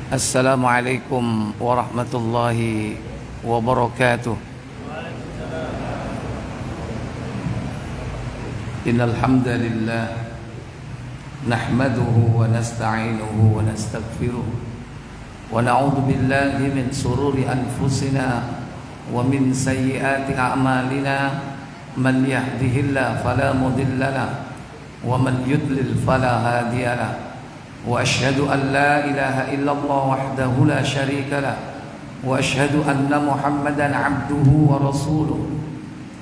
Assalamualaikum warahmatullahi wabarakatuh. Innal hamdalillah nahmaduhu wa nasta'inuhu wa nastaghfiruh wa na'udzu billahi min shururi anfusina wa min sayyiati a'malina man yahdihillahu fala mudilla lahu wa man yudlil fala hadiya lahu. وأشهد أن لا إله إلا الله وحده لا شريك له وأشهد أن محمدا عبده ورسوله.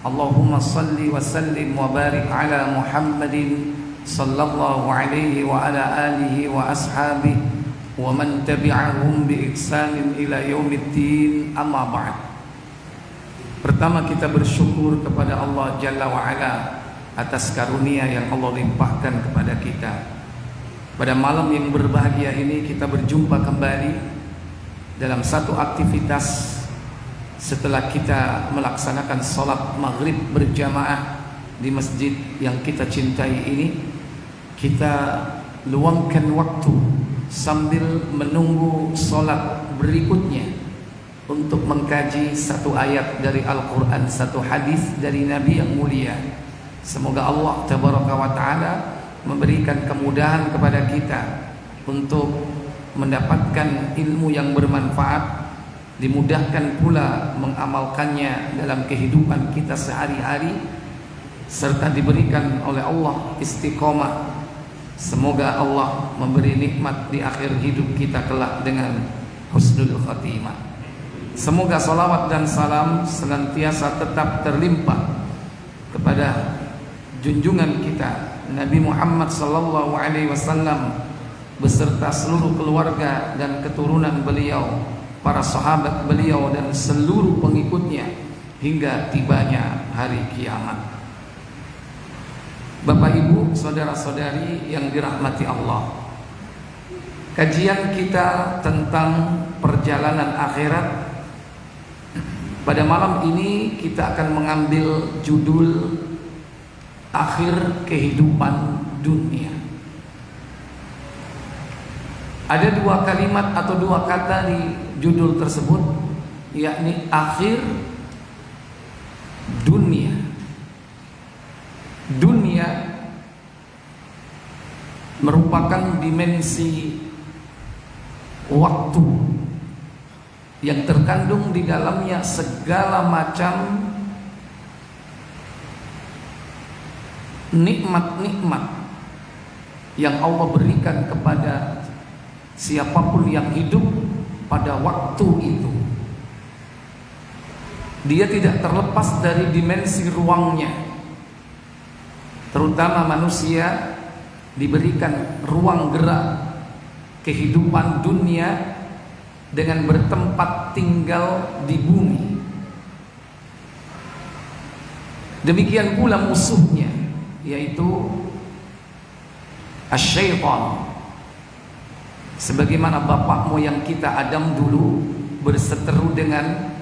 اللهم صل وسلم وبارك على محمد صلى الله عليه وعلى آله وأصحابه ومن تبعهم بإحسان إلى يوم الدين. أما بعد. Pertama kita bersyukur kepada Allah Jalla wa'ala atas karunia yang Allah limpahkan kepada kita. Pada malam yang berbahagia ini kita berjumpa kembali dalam satu aktivitas setelah kita melaksanakan sholat maghrib berjamaah di masjid yang kita cintai ini. Kita luangkan waktu sambil menunggu sholat berikutnya untuk mengkaji satu ayat dari Al-Quran, satu hadis dari Nabi yang mulia. Semoga Allah Tabaraka wa Ta'ala memberikan kemudahan kepada kita untuk mendapatkan ilmu yang bermanfaat, dimudahkan pula mengamalkannya dalam kehidupan kita sehari-hari, serta diberikan oleh Allah istiqomah. Semoga Allah memberi nikmat di akhir hidup kita kelak dengan husnul khatimah. Semoga salawat dan salam senantiasa tetap terlimpah kepada junjungan kita Nabi Muhammad sallallahu alaihi wasallam beserta seluruh keluarga dan keturunan beliau, para sahabat beliau dan seluruh pengikutnya hingga tibanya hari kiamat. Bapak Ibu, saudara-saudari yang dirahmati Allah, kajian kita tentang perjalanan akhirat pada malam ini kita akan mengambil judul akhir kehidupan dunia. Ada dua kalimat atau dua kata di judul tersebut, yakni akhir dunia. Dunia merupakan dimensi waktu yang terkandung di dalamnya segala macam nikmat-nikmat yang Allah berikan kepada siapapun yang hidup pada waktu itu. Dia tidak terlepas dari dimensi ruangnya. Terutama manusia diberikan ruang gerak kehidupan dunia dengan bertempat tinggal di bumi. Demikian pula musuhnya, yaitu asyaitan. Sebagaimana bapak moyang kita Adam dulu berseteru dengan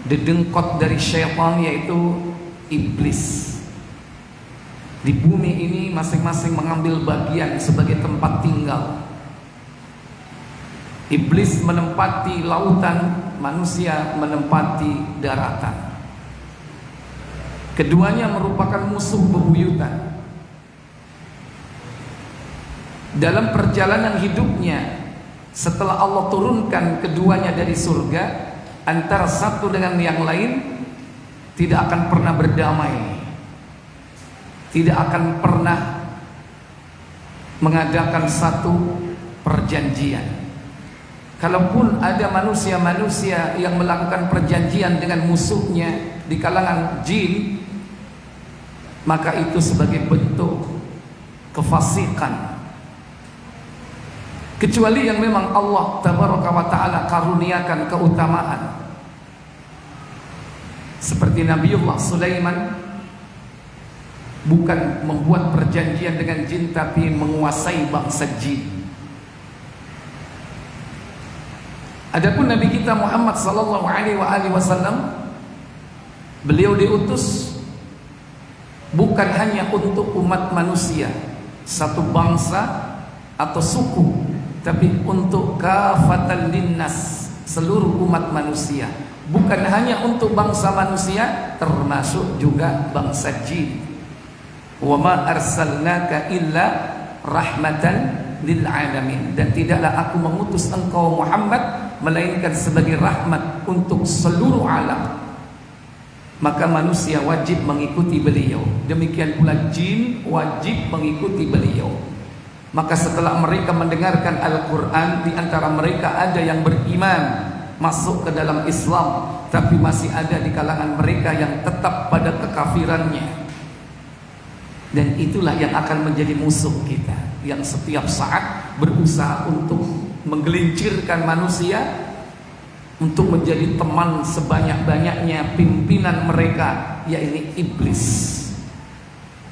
dedengkot dari syaitan, yaitu iblis. Di bumi ini masing-masing mengambil bagian sebagai tempat tinggal. Iblis menempati lautan, manusia menempati daratan. Keduanya merupakan musuh bebuyutan. Dalam perjalanan hidupnya, setelah Allah turunkan keduanya dari surga, antara satu dengan yang lain tidak akan pernah berdamai, tidak akan pernah mengadakan satu perjanjian. Kalaupun ada manusia-manusia yang melakukan perjanjian dengan musuhnya di kalangan jin, maka itu sebagai bentuk kefasikan. Kecuali yang memang Allah Tabaraka wa Ta'ala karuniakan keutamaan, seperti Nabiullah Sulaiman, bukan membuat perjanjian dengan jin tapi menguasai bangsa jin. Adapun Nabi kita Muhammad sallallahu alaihi wasallam, beliau diutus bukan hanya untuk umat manusia, satu bangsa atau suku, tapi untuk kafatan linnas, seluruh umat manusia, bukan hanya untuk bangsa manusia, termasuk juga bangsa jin. Wa ma arsalnaka illa rahmatan lil alamin, dan tidaklah aku mengutus engkau Muhammad melainkan sebagai rahmat untuk seluruh alam. Maka manusia wajib mengikuti beliau, demikian pula jin wajib mengikuti beliau. Maka setelah mereka mendengarkan Al-Quran, di antara mereka ada yang beriman, masuk ke dalam Islam, tapi masih ada di kalangan mereka yang tetap pada kekafirannya. Dan itulah yang akan menjadi musuh kita, yang setiap saat berusaha untuk menggelincirkan manusia, untuk menjadi teman sebanyak-banyaknya pimpinan mereka, yaitu iblis.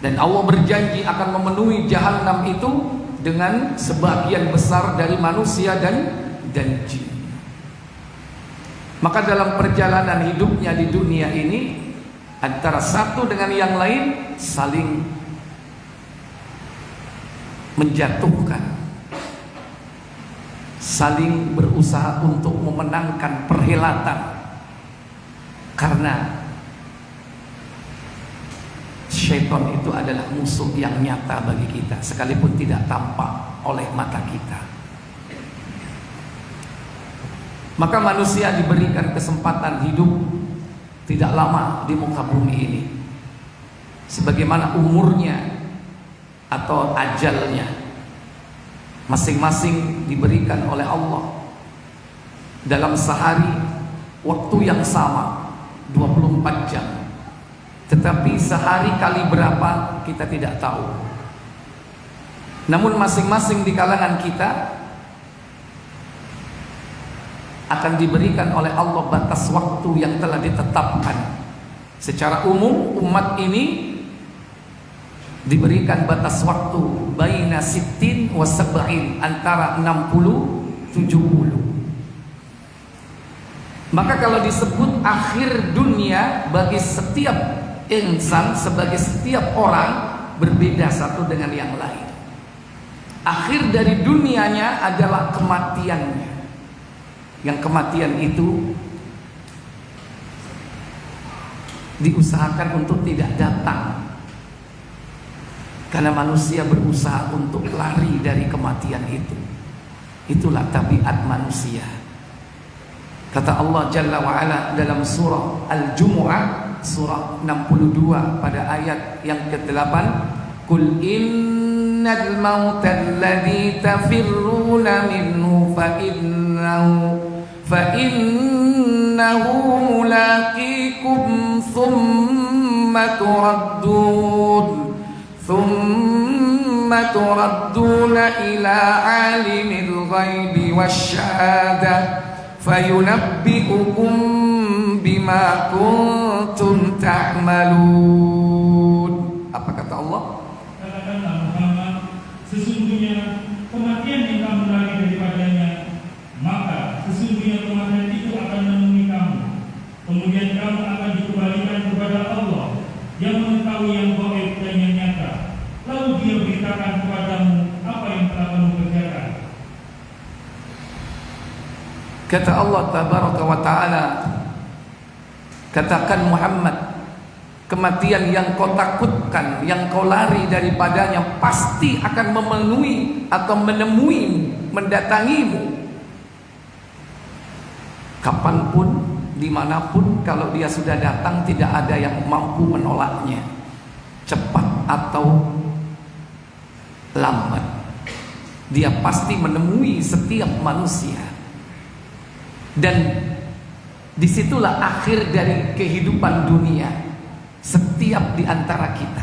Dan Allah berjanji akan memenuhi jahanam itu dengan sebagian besar dari manusia dan jin. Maka dalam perjalanan hidupnya di dunia ini, antara satu dengan yang lain saling menjatuhkan, saling berusaha untuk memenangkan perhelatan, karena syaitan itu adalah musuh yang nyata bagi kita, sekalipun tidak tampak oleh mata kita. Maka manusia diberikan kesempatan hidup tidak lama di muka bumi ini, sebagaimana umurnya atau ajalnya masing-masing diberikan oleh Allah. Dalam sehari waktu yang sama 24 jam, tetapi sehari kali berapa kita tidak tahu. Namun masing-masing di kalangan kita akan diberikan oleh Allah batas waktu yang telah ditetapkan. Secara umum umat ini diberikan batas waktu baina sittin wa sab'in, antara 60 70. Maka kalau disebut akhir dunia, bagi setiap insan, sebagai setiap orang, berbeda satu dengan yang lain. Akhir dari dunianya adalah kematiannya, yang kematian itu diusahakan untuk tidak datang, karena manusia berusaha untuk lari dari kematian itu. Itulah tabiat manusia. Kata Allah Jalla wa'ala dalam surah Al-Jumu'ah, surah 62 pada ayat yang ke-8, Qul innal mauta alladhi tafirruna minhu fa innahu mulaqikum thumma turadduna ila alimil ghaibi wasyahada fayunabbi'ukum bima kuntum ta'malun. Apa kata Allah? Katakanlah Muhammad, sesungguhnya kematian yang kamu lari daripadanya, maka sesungguhnya kematian itu akan menemui kamu. Kemudian kamu akan dikembalikan kepada Allah yang mengetahui yang gaib dan yang nyata. Lalu Dia beritakan kepadamu apa yang telah kamu kerjakan. Kata Allah Tabaraka wa Ta'ala, katakan Muhammad, kematian yang kau takutkan, yang kau lari daripadanya, pasti akan memenuhi atau menemuimu, mendatangimu. Kapanpun, dimanapun, kalau dia sudah datang, tidak ada yang mampu menolaknya, cepat atau lambat. Dia pasti menemui setiap manusia. Dan disitulah akhir dari kehidupan dunia setiap di antara kita,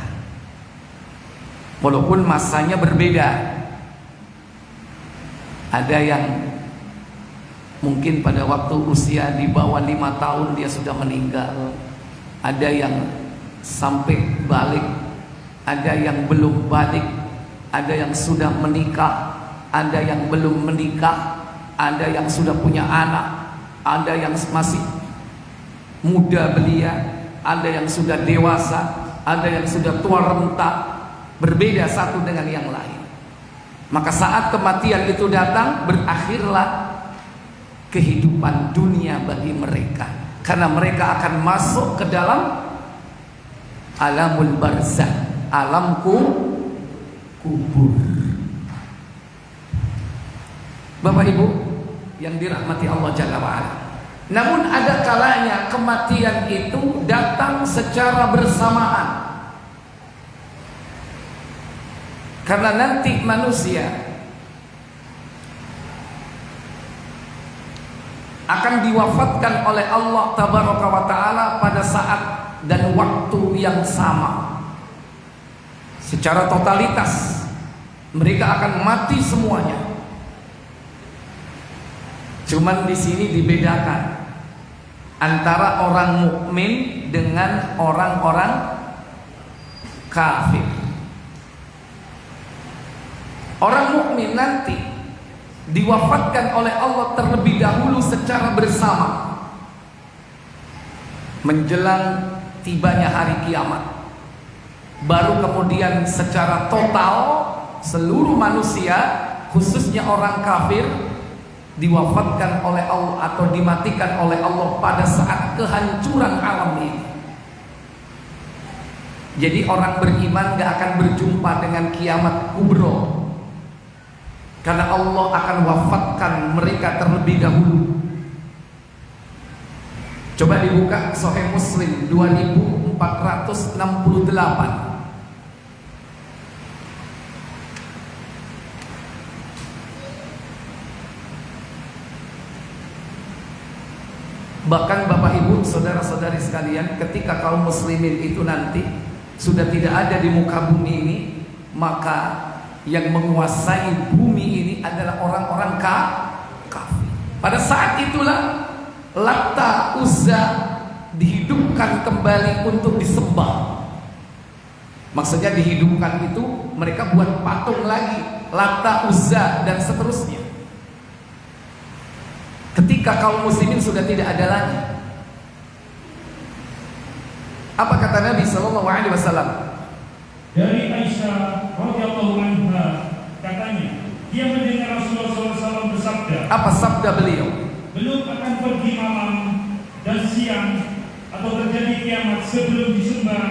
walaupun masanya berbeda. Ada yang mungkin pada waktu usia di bawah 5 tahun dia sudah meninggal, ada yang sampai balik, ada yang belum balik, ada yang sudah menikah, ada yang belum menikah, ada yang sudah punya anak, ada yang masih muda belia, ada yang sudah dewasa, ada yang sudah tua renta, berbeda satu dengan yang lain. Maka saat kematian itu datang, berakhirlah kehidupan dunia bagi mereka, karena mereka akan masuk ke dalam alamul barzakh, alam kubur. Bapak Ibu yang dirahmati Allah Jalla wa'ala, namun ada kalanya kematian itu datang secara bersamaan, karena nanti manusia akan diwafatkan oleh Allah Tabaraka wa Ta'ala pada saat dan waktu yang sama. Secara totalitas mereka akan mati semuanya. Cuman di sini dibedakan antara orang mukmin dengan orang-orang kafir. Orang mukmin nanti diwafatkan oleh Allah terlebih dahulu secara bersama menjelang tibanya hari kiamat. Baru kemudian secara total seluruh manusia, khususnya orang kafir, diwafatkan oleh Allah atau dimatikan oleh Allah pada saat kehancuran alam ini. Jadi orang beriman gak akan berjumpa dengan kiamat kubro, karena Allah akan wafatkan mereka terlebih dahulu. Coba dibuka Sahih Muslim 2468. Bahkan Bapak Ibu, saudara-saudari sekalian, ketika kaum muslimin itu nanti sudah tidak ada di muka bumi ini, maka yang menguasai bumi ini adalah orang-orang kafir. Pada saat itulah Lata Uzza dihidupkan kembali untuk disembah. Maksudnya dihidupkan itu mereka buat patung lagi, Lata Uzza dan seterusnya. Ketika kaum muslimin sudah tidak ada lagi, apa kata Nabi Sallallahu Alaihi Wasallam? Dari Aisyah radhiyallahu anha, katanya dia mendengar Rasulullah SAW bersabda. Apa sabda beliau? Belum akan pergi malam dan siang atau terjadi kiamat sebelum disembah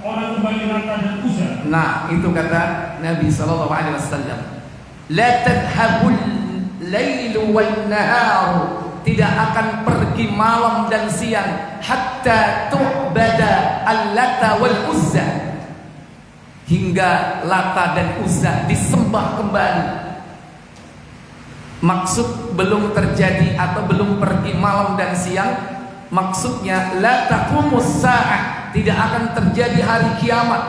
orang kembali Lata dan Uzza. Nah, itu kata Nabi Sallallahu Alaihi Wasallam. La tadhhabul lailu wan nahar, tidak akan pergi malam dan siang hatta tu'bada al-Lata wal Uzza, hingga Lata dan Uzza disembah kembali. Maksud belum terjadi atau belum pergi malam dan siang, maksudnya la taqumus sa'ah, tidak akan terjadi hari kiamat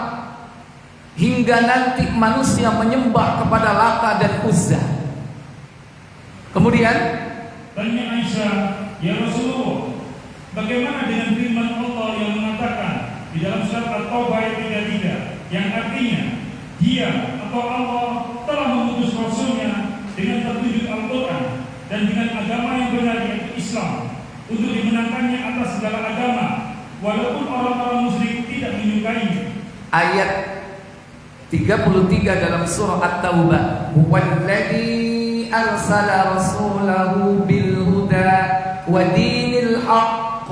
hingga nanti manusia menyembah kepada Lata dan Uzza. Kemudian tanya Aisyah, ya Rasulullah, bagaimana dengan firman Allah yang mengatakan di dalam surat At-Taubah ayat 33, yang artinya Dia atau Allah telah mengutus Rasulnya dengan petunjuk Al-Quran dan dengan agama yang benar, yaitu Islam, untuk dimenangkannya atas segala agama, walaupun orang-orang musyrik tidak menyukainya. Ayat 33 dalam surah At-Taubah, huwallazi arsala rasulahu bil huda wa dinil haqq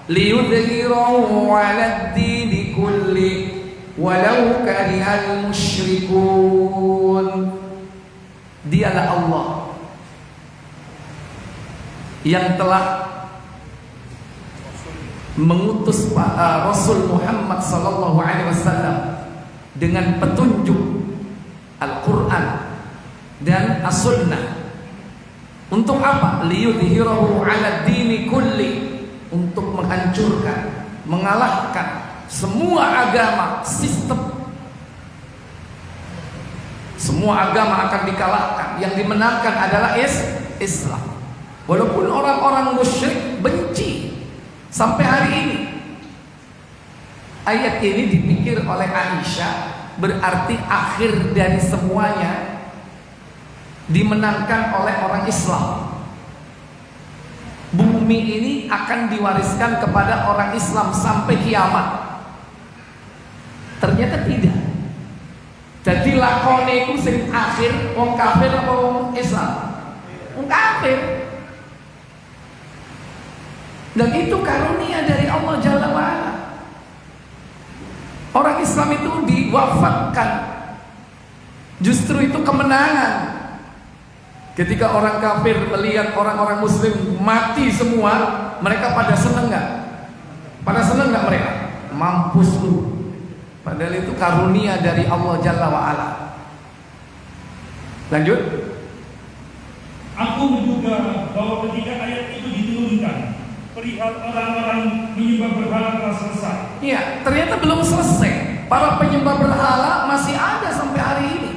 liyudhhirahu 'ala ad-din kulli walau karihal musyrikun. Dialah Allah yang telah mengutus Rasul Muhammad sallallahu alaihi wasallam dengan petunjuk Al-Quran dan As-Sunnah. Untuk apa? Liyudhhirahu 'ala ad-din kulli, untuk menghancurkan, mengalahkan semua agama, sistem. Semua agama akan dikalahkan, yang dimenangkan adalah Islam. Walaupun orang-orang musyrik benci sampai hari ini. Ayat ini dipikir oleh Aisyah berarti akhir dari semuanya dimenangkan oleh orang Islam. Bumi ini akan diwariskan kepada orang Islam sampai kiamat. Ternyata tidak. Jadi lakone iku sing akhir wong kafir apa wong Islam? Wong kafir. Dan itu karunia dari Allah Jalla wa'ala. Orang Islam itu diwafatkan. Justru itu kemenangan. Ketika orang kafir melihat orang-orang muslim mati semua, mereka pada seneng gak? Pada seneng gak mereka? Mampus lu. Padahal itu karunia dari Allah Jalla wa'ala. Lanjut. Aku menduga bahwa ketika ayat itu diturunkan, perihal orang-orang menyembah berhala telah selesai. Iya, ternyata belum selesai. Para penyembah berhala masih ada sampai hari ini.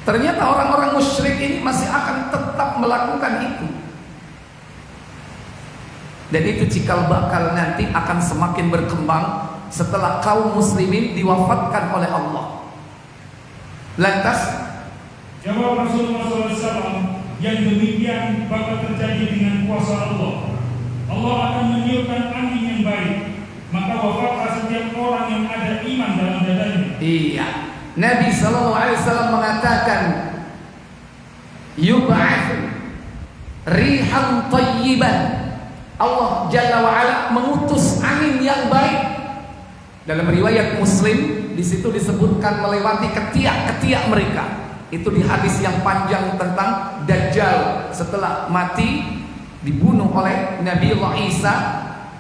Ternyata orang-orang musyrik ini masih akan tetap melakukan itu. Dan itu cikal bakal nanti akan semakin berkembang setelah kaum muslimin diwafatkan oleh Allah. Lantas jawab Rasulullah SAW, yang demikian bakal terjadi dengan kuasa Allah. Allah akan meniupkan angin yang baik, maka wafatlah setiap orang yang ada iman dalam dadanya. Iya, Nabi SAW mengatakan, yub'ats rihan thayyiban. Allah Jalla wa'ala mengutus angin yang baik. Dalam riwayat Muslim di situ disebutkan melewati ketiak-ketiak mereka. Itu di hadis yang panjang tentang Dajjal setelah mati dibunuh oleh Nabi Allah Isa,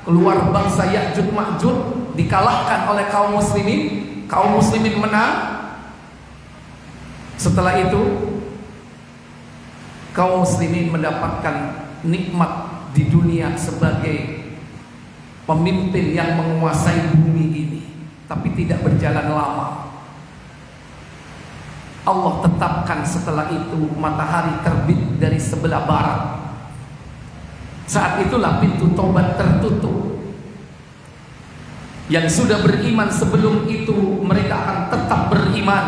keluar bangsa Ya'juj Ma'juj, dikalahkan oleh kaum muslimin menang. Setelah itu kaum muslimin mendapatkan nikmat di dunia sebagai pemimpin yang menguasai bumi ini, tapi tidak berjalan lama. Allah tetapkan setelah itu matahari terbit dari sebelah barat. Saat itulah pintu taubat tertutup. Yang sudah beriman sebelum itu mereka akan tetap beriman.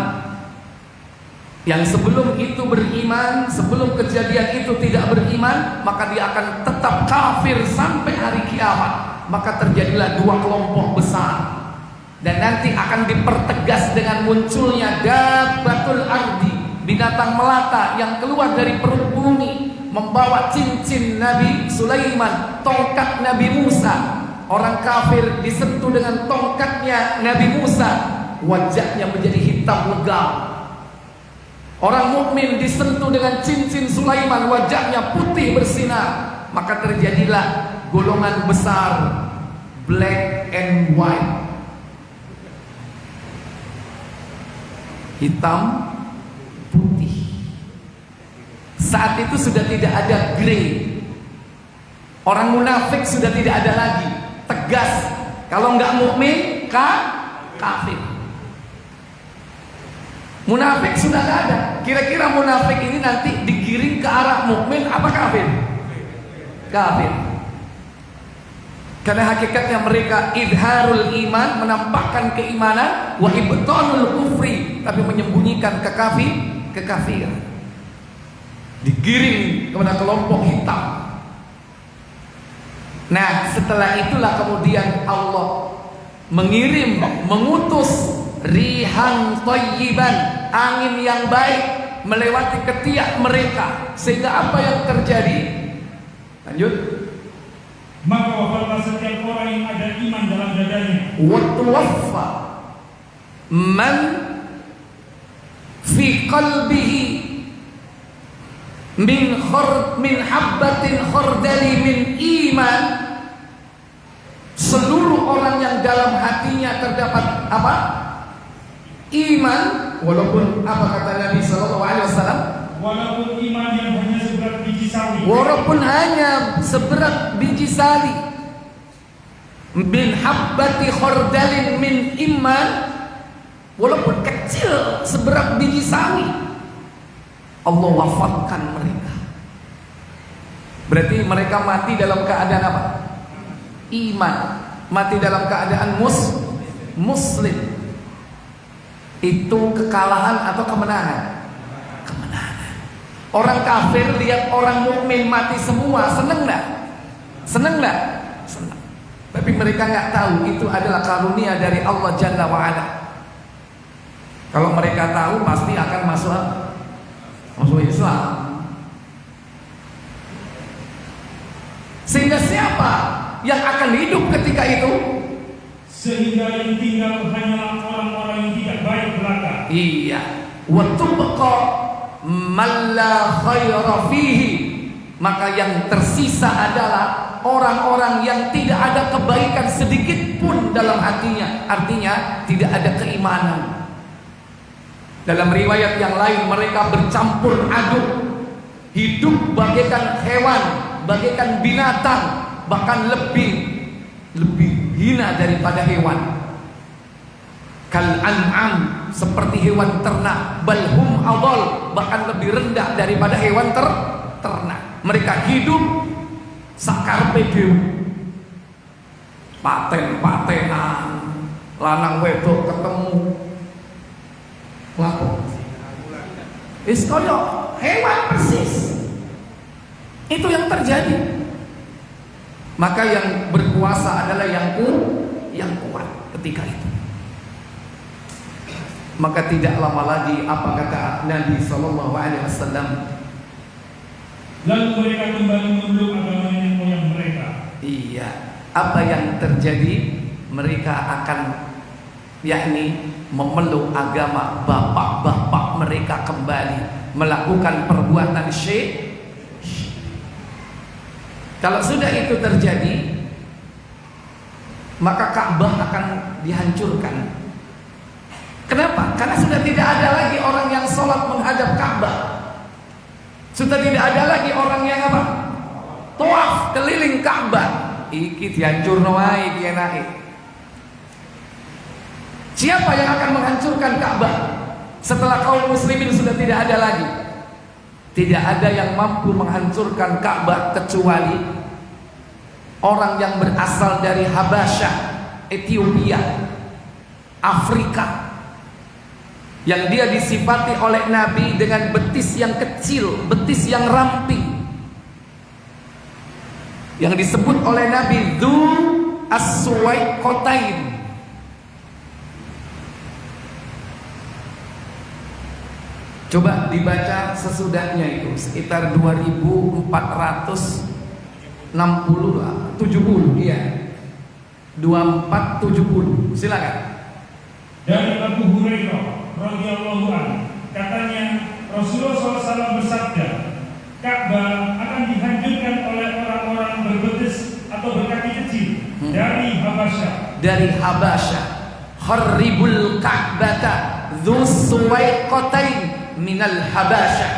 Yang sebelum itu beriman, sebelum kejadian itu tidak beriman, maka dia akan tetap kafir sampai hari kiamat. Maka terjadilah dua kelompok besar. Dan nanti akan dipertegas dengan munculnya dabbatul ardi, binatang melata yang keluar dari perut bumi, membawa cincin Nabi Sulaiman, tongkat Nabi Musa. Orang kafir disentuh dengan tongkatnya Nabi Musa, wajahnya menjadi hitam legam. Orang mukmin disentuh dengan cincin Sulaiman, wajahnya putih bersinar. Maka terjadilah golongan besar, black and white, hitam putih. Saat itu sudah tidak ada grey. Orang munafik sudah tidak ada lagi, tegas. Kalau nggak mukmin, kafir. Munafik sudah nggak ada. Kira-kira munafik ini nanti digiring ke arah mukmin apa kafir? Kafir. Karena hakikatnya mereka idharul iman, menampakkan keimanan, wa ibtanul kufri, tapi menyembunyikan kekafiran. Digiring kepada kelompok hitam. Nah, setelah itulah kemudian Allah mengutus rihan thayyiban, angin yang baik melewati ketiak mereka, sehingga apa yang terjadi? Lanjut. Maka wafatlah setiap orang yang ada iman dalam dadanya. Wa tuwaffa man fi qalbihi min habbatin khardali min iman. Seluruh orang yang dalam hatinya terdapat apa? Iman, walaupun apa kata Nabi sallallahu alaihi wasallam? Walaupun iman yang hanya seberat biji sawi. Walaupun hanya seberat biji sali. Bin habbati khardalin min iman, walaupun kecil seberat biji sawi, Allah wafatkan mereka. Berarti mereka mati dalam keadaan apa? Iman. Mati dalam keadaan muslim. Itu kekalahan atau kemenangan? Orang kafir lihat orang mukmin mati semua, seneng nggak? Seneng nggak? Seneng. Tapi mereka nggak tahu itu adalah karunia dari Allah Jalla wa'ala. Kalau mereka tahu pasti akan masuk Islam. Sehingga siapa yang akan hidup ketika itu? Sehingga yang tinggal hanyalah orang-orang yang tidak baik belaka. Iya. Wa tubqa man la khaira fihi. Maka yang tersisa adalah orang-orang yang tidak ada kebaikan sedikit pun dalam hatinya. Artinya tidak ada keimanan. Dalam riwayat yang lain mereka bercampur aduk, hidup bagaikan hewan, bagaikan binatang, bahkan lebih hina daripada hewan. Kal an'am, seperti hewan ternak, balhum adall, bahkan lebih rendah daripada hewan ternak. Mereka hidup sakarpe dhewe, paten-patenan, lanang wedok ketemu laku wis kaya hewan persis. Itu yang terjadi. Maka yang berkuasa adalah yang kuat ketika itu. Maka tidak lama lagi apa kata Nabi SAW, lalu mereka kembali memeluk agama nenek moyang mereka. Iya, apa yang terjadi? Mereka akan memeluk agama bapak-bapak mereka kembali, melakukan perbuatan syirik. Kalau sudah itu terjadi, maka Ka'bah akan dihancurkan. Kenapa? Karena sudah tidak ada lagi orang yang sholat menghadap Ka'bah. Sudah tidak ada lagi orang yang tawaf keliling Ka'bah. Iki dihancurno wae iki enake. Siapa yang akan menghancurkan Ka'bah setelah kaum muslimin sudah tidak ada lagi? Tidak ada yang mampu menghancurkan Ka'bah kecuali orang yang berasal dari Habasyah, Ethiopia, Afrika, yang dia disifati oleh Nabi dengan betis yang kecil, betis yang ramping, yang disebut oleh Nabi Dzu As-Suwaiqatain. Coba dibaca sesudahnya itu sekitar 2470 ya. 2470. Silakan. Dari Abu Hurairah radhiyallahu anhu, katanya Rasulullah SAW bersabda, Ka'bah akan dihancurkan oleh orang-orang berbetis atau berkaki kecil dari Habasyah. Dari Habasyah. Kharribul Ka'bata dzus suwaiqatain minal Habasyah.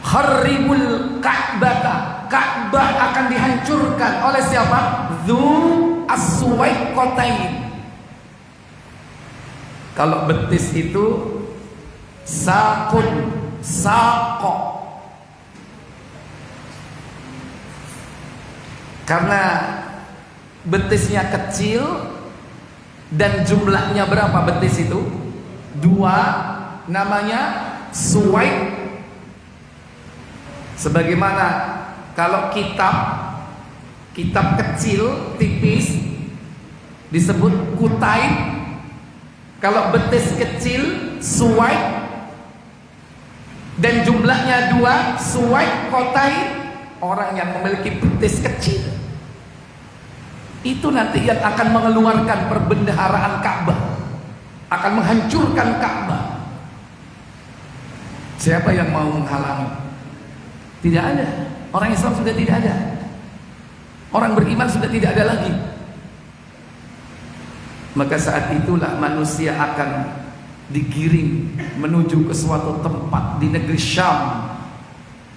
Kharribul Ka'bata, Ka'bah akan dihancurkan oleh siapa? Dzu as-suwaiqatain. Kalau betis itu sakun, sako. Karena betisnya kecil dan jumlahnya berapa betis itu? 2, namanya suwaik. Sebagaimana kalau kitab kecil tipis disebut kutai. Kalau betis kecil suwaik dan jumlahnya 2, suwaik kotai, orang yang memiliki betis kecil itu nanti yang akan mengeluarkan perbendaharaan Ka'bah, akan menghancurkan Ka'bah. Siapa yang mau menghalangi? Tidak ada. Orang Islam sudah tidak ada. Orang beriman sudah tidak ada lagi. Maka saat itulah manusia akan digiring menuju ke suatu tempat di negeri Syam,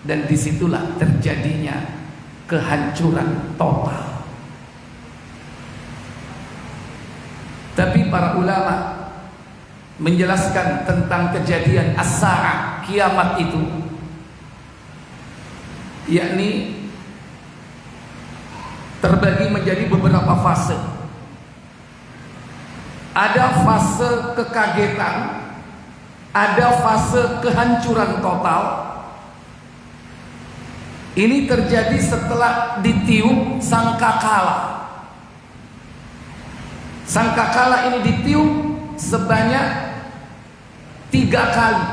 dan disitulah terjadinya kehancuran total. Tapi para ulama menjelaskan tentang kejadian as-sa'ah, kiamat itu, yakni terbagi menjadi beberapa fase. Ada fase kekagetan, ada fase kehancuran total. Ini terjadi setelah ditiup sangkakala. Sangkakala ini ditiup, sebanyak 3 kali.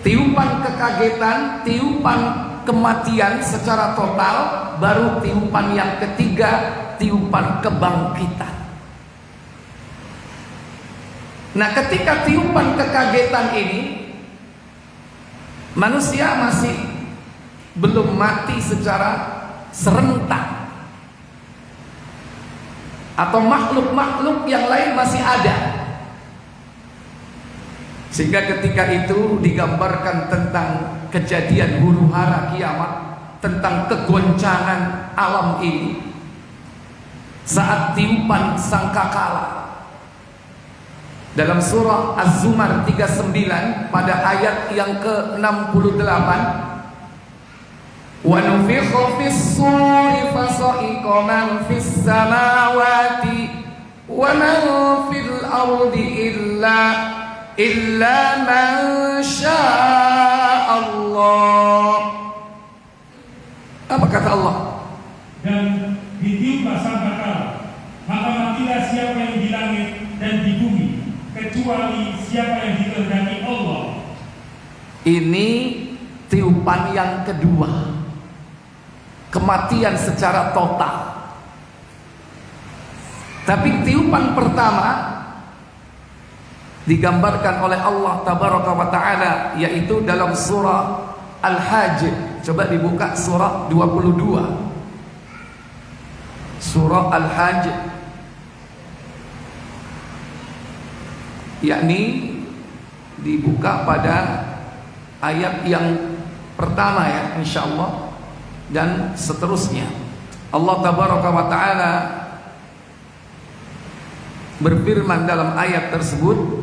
Tiupan kekagetan, tiupan kematian secara total, baru tiupan yang ketiga, tiupan kebangkitan. Nah, ketika tiupan kekagetan ini, manusia masih belum mati secara serentak, atau makhluk-makhluk yang lain masih ada. Sehingga ketika itu digambarkan tentang kejadian huru hara kiamat, tentang kegoncangan alam ini saat tiupan sangkakala. Dalam surah Az-Zumar 39 pada ayat yang ke-68, wa nufikha fis-suri fasa'iqa man fis-samawati wa man fil ardi illa man syaa Allah. Apa kata Allah? Dan ditiuplah sangkakala, maka matilah siapa yang di langit dan di bumi, kecuali siapa yang dikehendaki Allah. Ini tiupan yang kedua, kematian secara total. Tapi tiupan pertama digambarkan oleh Allah Tabaraka wa Ta'ala, yaitu dalam surah Al-Hajj. Coba dibuka surah 22, surah Al-Hajj, yakni dibuka pada ayat yang pertama ya, insyaallah, dan seterusnya. Allah Tabaraka wa Ta'ala berfirman dalam ayat tersebut,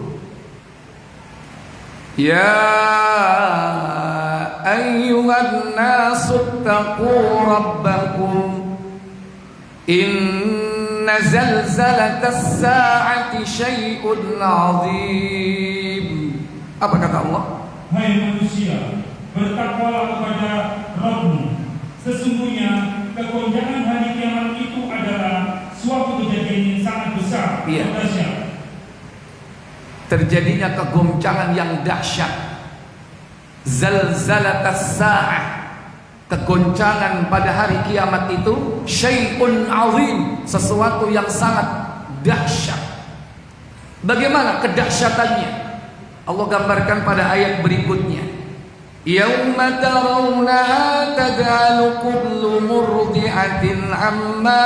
ya ayyuhan nasu taqu rabbakum inna zalzalatas sa'ati syai'un 'azim. Apa kata Allah? Hai manusia, bertakwalah kepada Rabbmu. Sesungguhnya kegoncangan hari kiamat itu adalah suatu kejadian yang sangat besar, dahsyat. Terjadinya kegoncangan yang dahsyat. Zalzalatas sa'ah, kegoncangan pada hari kiamat itu syai'un 'azim, sesuatu yang sangat dahsyat. Bagaimana kedahsyatannya? Allah gambarkan pada ayat berikutnya. Yauma tarawnaha tad'alu kullu murdi'atin amma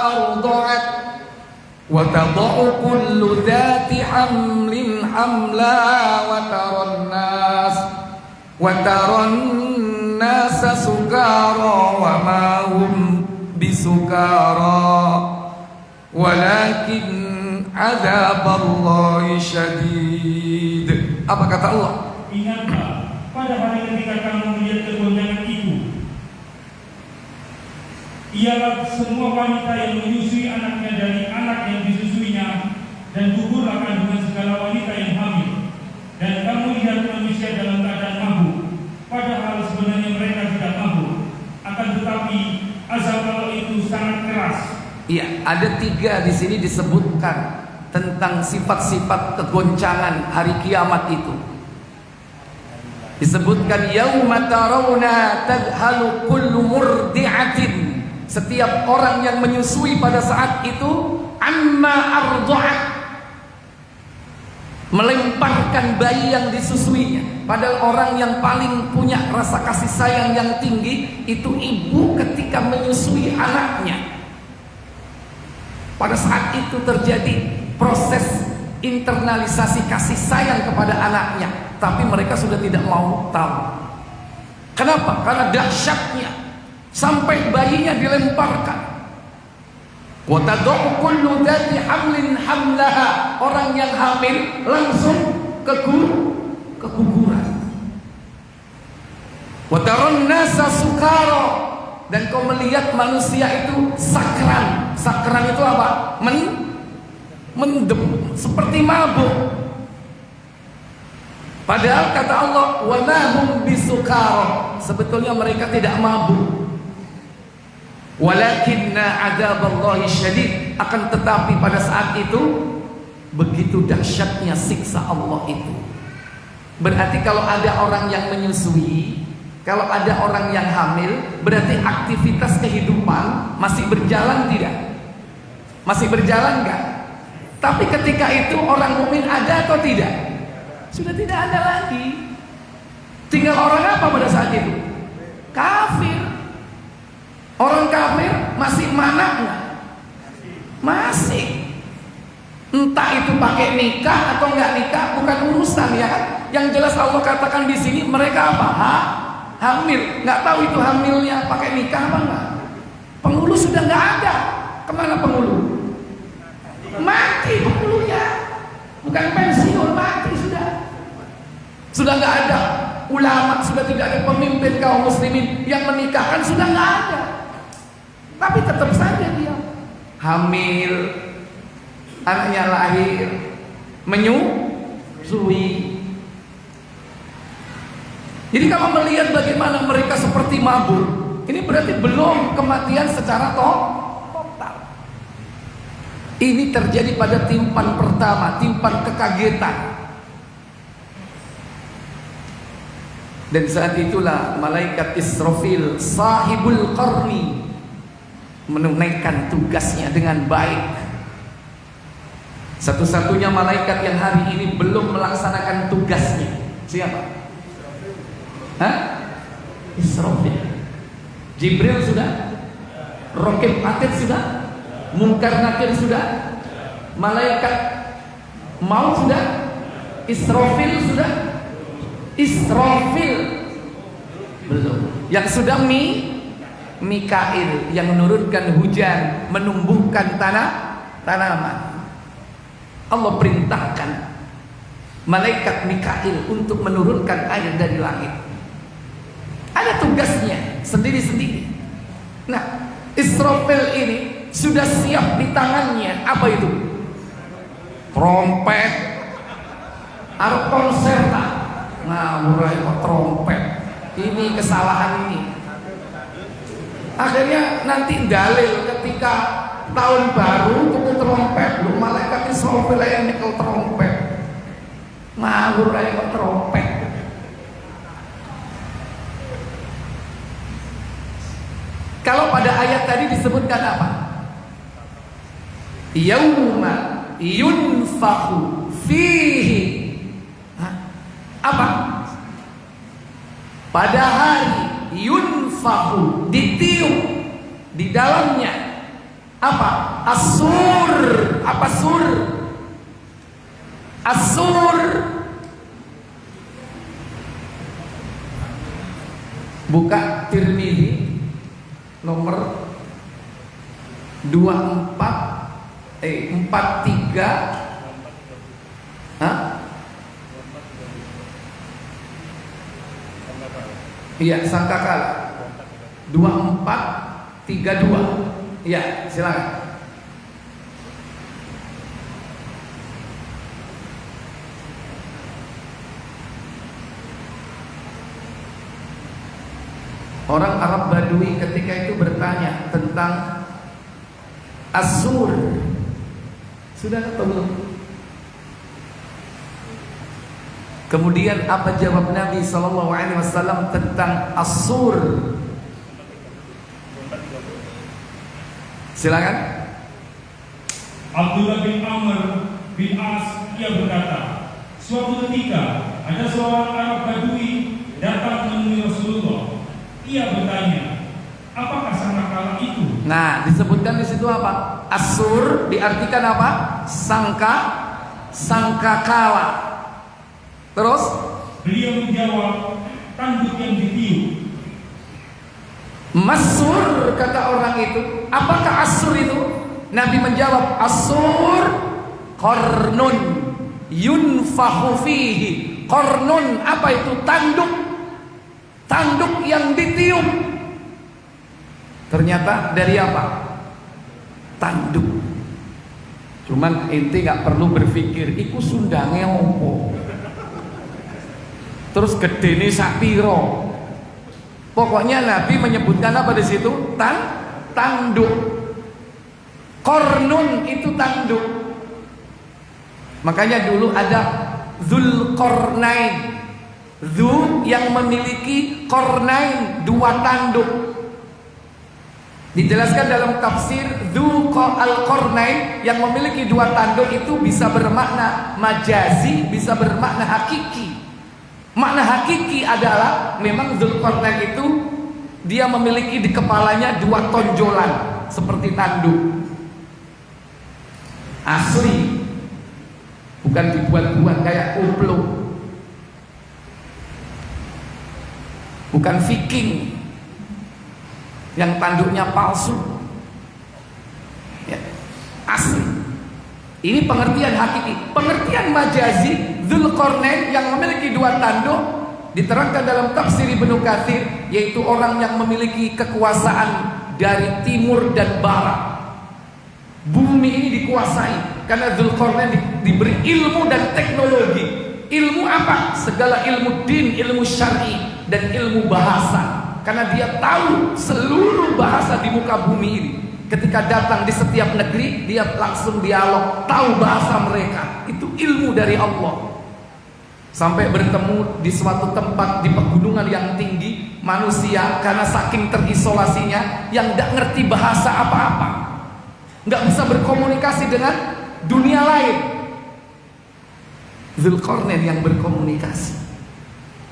arda'at wa tad'u kullu dhati hamlin hamlaha wa taran nasa sukara wa ma hum bisukara walakin adzaballahi syadid. Apa kata Allah? Ingatlah pada hari ketika kamu melihat kegoncangan itu, ialah semua wanita yang menyusui anaknya dari anak yang disusuinya, dan gugurlah kandungan segala wanita yang hamil. Dan kamu lihat manusia dalam keadaan mabuk, padahal sebenarnya mereka tidak mabuk. Akan tetapi azab Allah itu sangat keras. Iya, ada 3 di sini disebutkan tentang sifat-sifat kegoncangan hari kiamat itu. Disebutkan yauma tarawna tadhalu kullu murdi'atin, setiap orang yang menyusui pada saat itu amma arda'at, melemparkan bayi yang disusuinya. Padahal orang yang paling punya rasa kasih sayang yang tinggi itu ibu ketika menyusui anaknya. Pada saat itu terjadi proses internalisasi kasih sayang kepada anaknya, tapi mereka sudah tidak mau tahu. Kenapa? Karena dahsyatnya, sampai bayinya dilemparkan. Wa tad'u kullu dhati hamlin hamlaha, orang yang hamil langsung keguguran. Wa taran nasa sukara, dan kau melihat manusia itu sakran. Sakran itu apa? Mendem, seperti mabuk. Padahal kata Allah, wa ma hum bisukara, sebetulnya mereka tidak mabuk. Walakinna adzaballahi syadid, akan tetapi pada saat itu Begitu dahsyatnya siksa Allah itu. Berarti kalau ada orang yang menyusui, kalau ada orang yang hamil, berarti aktivitas kehidupan masih berjalan tidak? Masih berjalan enggak? Tapi ketika itu orang mukmin ada atau tidak? Sudah tidak ada lagi. Tinggal orang apa pada saat itu? Kafir. Orang kafir masih mana enggak? Masih. Entah itu pakai nikah atau enggak nikah, bukan urusan ya kan? Yang jelas Allah katakan di sini mereka apa? Hamil. Enggak tahu itu hamilnya pakai nikah apa enggak? Penghulu sudah enggak ada. Kemana penghulu? Mati penghulunya. Bukan pensiun, mati sudah. Sudah enggak ada ulama, sudah tidak ada pemimpin kaum muslimin yang menikahkan, sudah enggak ada. Tapi tetap saja dia hamil, anaknya lahir, menyusui. Jadi kalau melihat bagaimana mereka seperti mabuk, ini berarti belum kematian secara total. Ini terjadi pada timpan pertama, timpan kekagetan. Dan saat itulah malaikat Israfil sahibul qarni menunaikan tugasnya dengan baik. Satu-satunya malaikat yang hari ini belum melaksanakan tugasnya. Siapa? Israfil. Jibril sudah, Raqib Atid sudah, Munkar Nakir sudah, malaikat maut sudah, Israfil sudah. Israfil belum. Yang sudah Mikail yang menurunkan hujan, menumbuhkan tanaman. Allah perintahkan malaikat Mikail untuk menurunkan air dari langit. Ada tugasnya sendiri-sendiri. Nah, Israfil ini sudah siap di tangannya. Apa itu? Trompet. Arep konser tak? Mulai trompet. Ini kesalahan ini. Akhirnya nanti dalil ketika tahun baru tuku trompet, lu malaikat Israfil yang nyekel trompet. Ngawur aja trompet. Kalau pada ayat tadi disebutkan apa? Yauma yunfakhu fihi. Apa? Pada hari yunfakhu, ditiup di dalamnya apa? Asur. Apa sur? Asur. Buka Tirmidzi nomor 43. Iya, sangkakala 2432. Iya, silakan. Orang Arab Badui ketika itu bertanya tentang Asur. Sudah atau belum? Kemudian apa jawab Nabi SAW tentang Asur? Silakan. Abdullah bin Amr bin As ia berkata, suatu ketika ada seorang Arab Badui datang menemui Rasulullah. Ia bertanya, apakah sangkakala itu? Nah, disebutkan di situ apa? Asur diartikan apa? Sangkakala. Terus beliau menjawab, tanduk yang ditiup. Masur, kata orang itu. Apakah asur itu? Nabi menjawab, asur qarnun yunfakhu fihi. Qarnun, apa itu? Tanduk. Tanduk yang ditiup. Ternyata dari apa? Tanduk. Cuman ente gak perlu berpikir iku sundange opo, terus gedene sak piro. Pokoknya Nabi menyebutkan apa di situ? Tanduk. Kornun itu tanduk. Makanya dulu ada Dzulqarnain. Dzu yang memiliki Qarnain, dua tanduk. Dijelaskan dalam tafsir Dzu al-Qarnain yang memiliki dua tanduk itu bisa bermakna majazi, bisa bermakna hakiki. Makna hakiki adalah memang Dzulqarnain itu dia memiliki di kepalanya dua tonjolan seperti tanduk. Asli, bukan dibuat-buat kayak koplo. Bukan Viking yang tanduknya palsu, ya, asli. Ini pengertian hakiki. Pengertian majazi, Dzulqarnain yang memiliki dua tanduk diterangkan dalam tafsir Ibnu Katsir, yaitu orang yang memiliki kekuasaan dari timur dan barat. Bumi ini dikuasai karena Dzulqarnain diberi ilmu dan teknologi. Ilmu apa? Segala ilmu din, ilmu syar'i dan ilmu bahasa. Karena dia tahu seluruh bahasa di muka bumi ini. Ketika datang di setiap negeri, dia langsung dialog, tahu bahasa mereka. Itu ilmu dari Allah. Sampai bertemu di suatu tempat di pegunungan yang tinggi, manusia karena saking terisolasinya yang tidak ngerti bahasa apa-apa, nggak bisa berkomunikasi dengan dunia lain. Dzulqarnain yang berkomunikasi.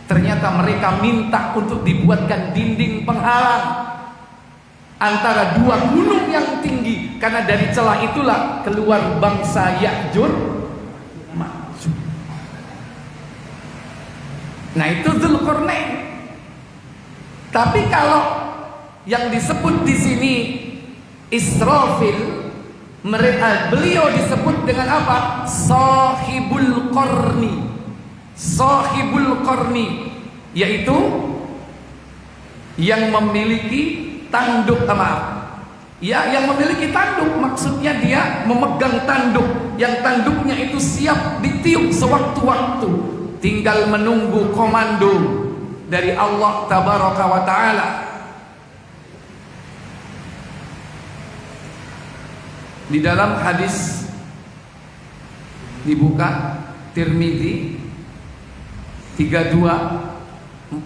Ternyata mereka minta untuk dibuatkan dinding penghalang antara dua gunung yang tinggi, karena dari celah itulah keluar bangsa Ya'juj Ma'juj. Nah itu Dzulqarnain. Tapi kalau yang disebut di sini Israfil, beliau disebut dengan apa? Sahibul Qarni. Sahibul Qarni, yaitu yang memiliki tanduk, yang memiliki tanduk, maksudnya dia memegang tanduk, yang tanduknya itu siap ditiup sewaktu-waktu, tinggal menunggu komando dari Allah Tabaraka wa Ta'ala. Di dalam hadis dibuka Tirmidzi 3243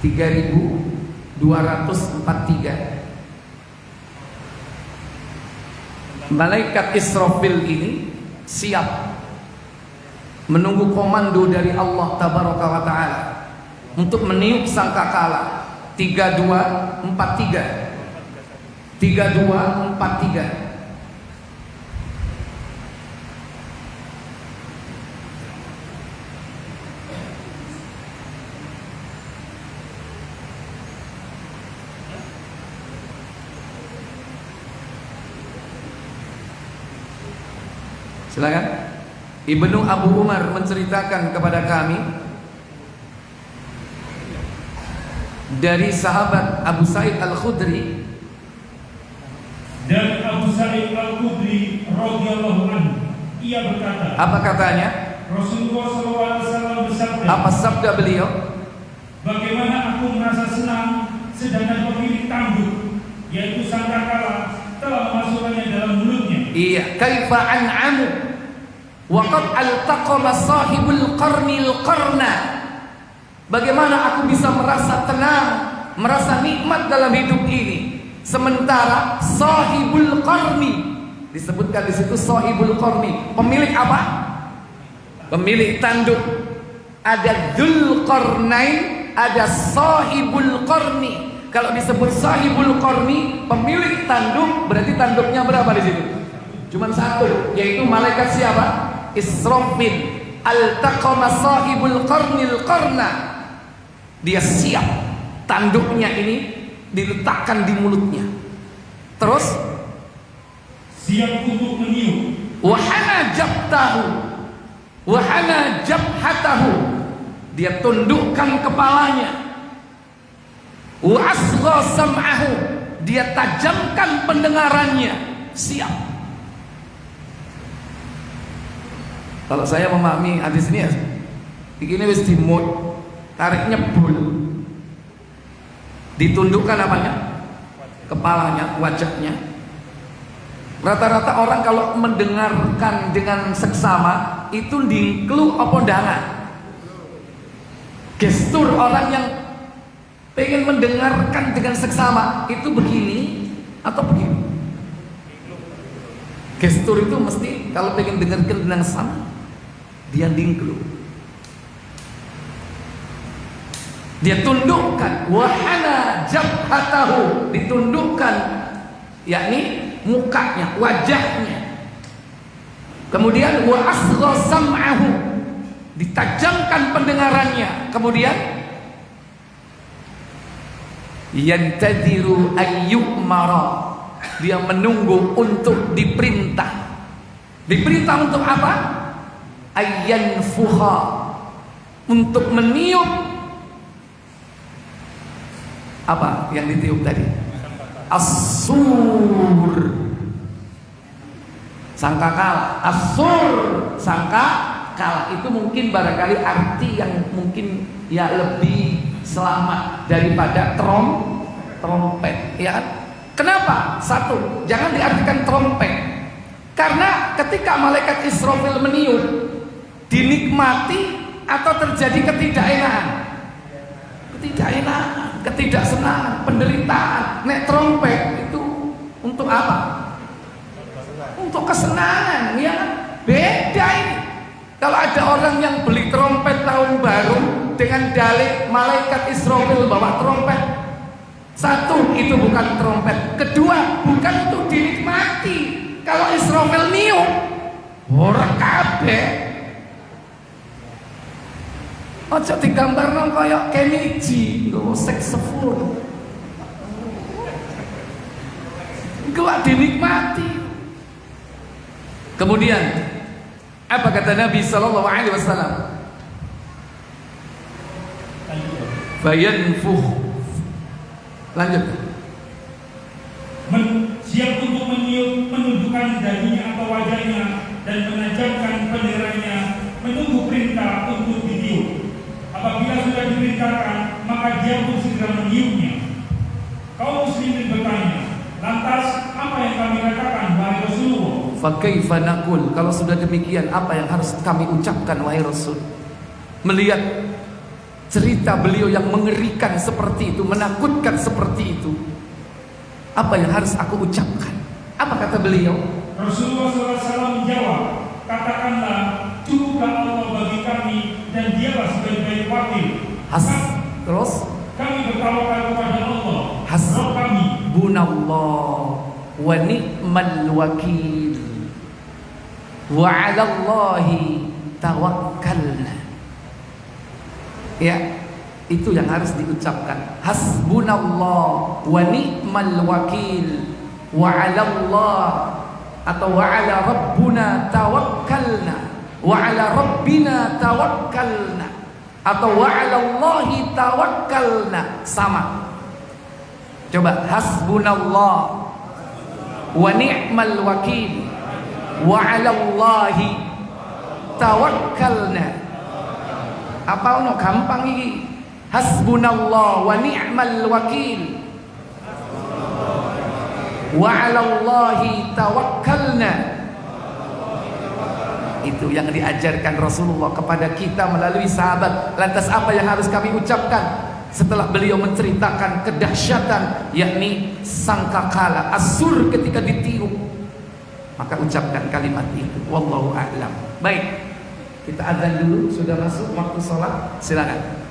3243, malaikat Israfil ini siap menunggu komando dari Allah Tabaraka wa Ta'ala untuk meniup sangkakala. 3243. Silakan. Ibnu Abu Umar menceritakan kepada kami dari sahabat Abu Sa'id Al-Khudri. Dan Abu Sa'id Al-Khudri radhiyallahu anhu, ia berkata. Apa katanya? Rasulullah SAW bersabda. Apa sabda beliau? Bagaimana aku merasa senang sedangkan pemilik tanduk, yaitu sangkakala, telah memasukkannya dalam mulutnya. Iya, kaifa an'amu wa qad altaqama sahibul qarnil qarna. Bagaimana aku bisa merasa tenang, merasa nikmat dalam hidup ini, sementara sahibul qarni disebutkan di situ. Sahibul qarni, pemilik apa? Pemilik tanduk. Ada Dzulqarnain, ada sahibul qarni. Kalau disebut sahibul qarni, pemilik tanduk, berarti tanduknya berapa di situ? Cuman satu, yaitu malaikat siapa? Israfil. Altaqama sahibul qarnil qarna. Dia siap, tanduknya ini diletakkan di mulutnya. Terus siap untuk meniup. Wahana jabtahu, wahana jabhatahu. Dia tundukkan kepalanya. Wa asgha sam'ahu. Dia tajamkan pendengarannya. Siap. Kalau saya memahami hadis ini, begini wis dimut, tariknya bul, ditundukkan apanya? Kepalanya, wajahnya. Rata-rata orang kalau mendengarkan dengan seksama itu dingklu apa ndangan. Gestur orang yang pengen mendengarkan dengan seksama itu begini atau begini. Gestur itu mesti kalau pengen dengarkan dengan sama dia dingklu. Dia tundukkan, wahana jabhatahu, ditundukkan, yakni mukanya, wajahnya. Kemudian wa asgha sam'ahu, ditajamkan pendengarannya. Kemudian yantadiru ayyumara, dia menunggu untuk diperintah. Diperintah untuk apa? Ayyanfuha, untuk meniup. Apa yang ditiup tadi? As-sur, sangkakala. As-sur, sangkakala. Itu mungkin barangkali arti yang mungkin ya lebih selamat daripada trompet, ya kan? Kenapa? Satu, jangan diartikan trompet. Karena ketika malaikat Israfil meniup, dinikmati atau terjadi ketidakenakan? Ketidakenakan, ketidaksenangan, penderitaan. Nek trompet itu untuk apa? Untuk kesenangan, ya kan? Beda ini. Kalau ada orang yang beli trompet tahun baru dengan dalih malaikat Israfil bawa trompet, satu, itu bukan trompet. Kedua, bukan untuk dinikmati. Kalau Israfil niup, ora kabeh. Ojo digambarno kaya Kenichi nggawa saksofon. Gak dinikmati. Kemudian apa kata Nabi sallallahu alaihi wasallam? Fayanfuh. Lanjut. Siap untuk meniup, menundukkan dahinya atau wajahnya dan menajamkan pendengarannya, menunggu perintah untuk ditiup. Apabila sudah diperintahkan, maka dia pun segera meniupnya. Kaum muslimin bertanya, lantas apa yang kami katakan, wahai Rasulullah? Fakaifa naqul, kalau sudah demikian apa yang harus kami ucapkan wahai Rasul? Melihat cerita beliau yang mengerikan seperti itu, menakutkan seperti itu, apa yang harus aku ucapkan? Apa kata beliau? Rasulullah SAW menjawab, katakanlah, cukuplah Allah bagi kami dan dialah sebaik-baik wakil. Terus kami bertawakal kepada Allah, Rabb kami. Bunallah wa ni'mal wakil wa 'ala Allahi tawakkalna. Ya, itu yang harus diucapkan. Hasbunallah wa ni'mal wakil wa 'ala Allah, atau wa 'ala rabbuna tawakkalna, wa 'ala rabbina tawakkalna, atau wa 'ala Allahi tawakkalna. Sama. Coba, hasbunallah wa ni'mal wakil wa 'ala Allahi tawakkalna. Apa ono gampang iki? Hasbunallah wa ni'mal wakil wa 'ala Allahi tawakkalna. Itu yang diajarkan Rasulullah kepada kita melalui sahabat. Lantas apa yang harus kami ucapkan setelah beliau menceritakan kedahsyatan, yakni sangkakala, asur ketika ditiup? Maka ucapkan kalimat itu. Wallahu a'lam. Baik, kita adzan dulu, sudah masuk waktu sholat. Silakan.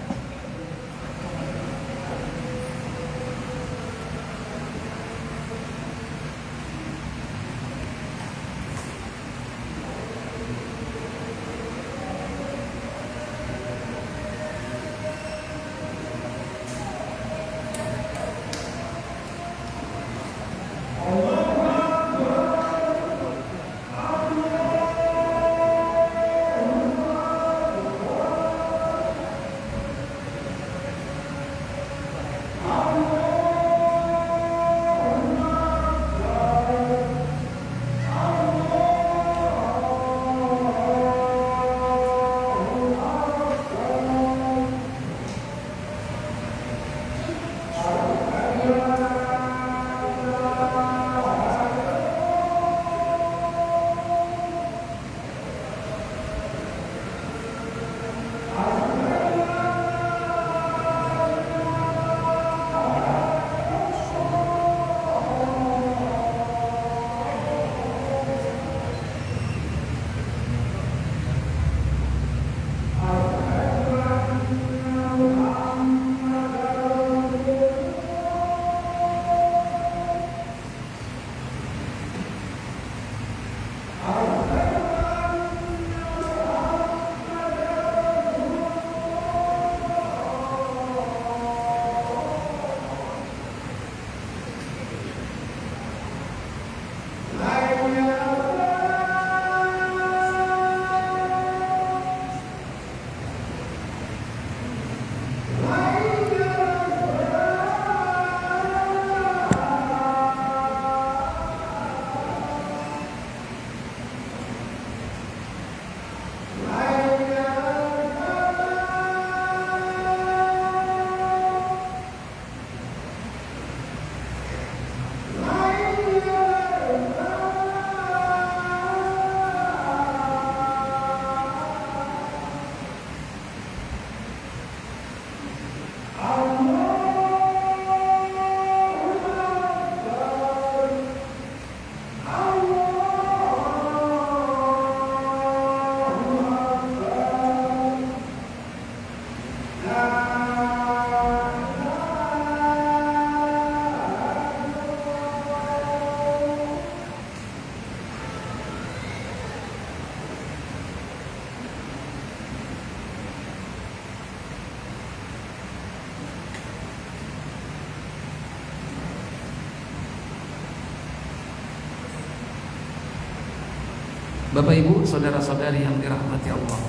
Bapak Ibu, saudara-saudari yang dirahmati Allah,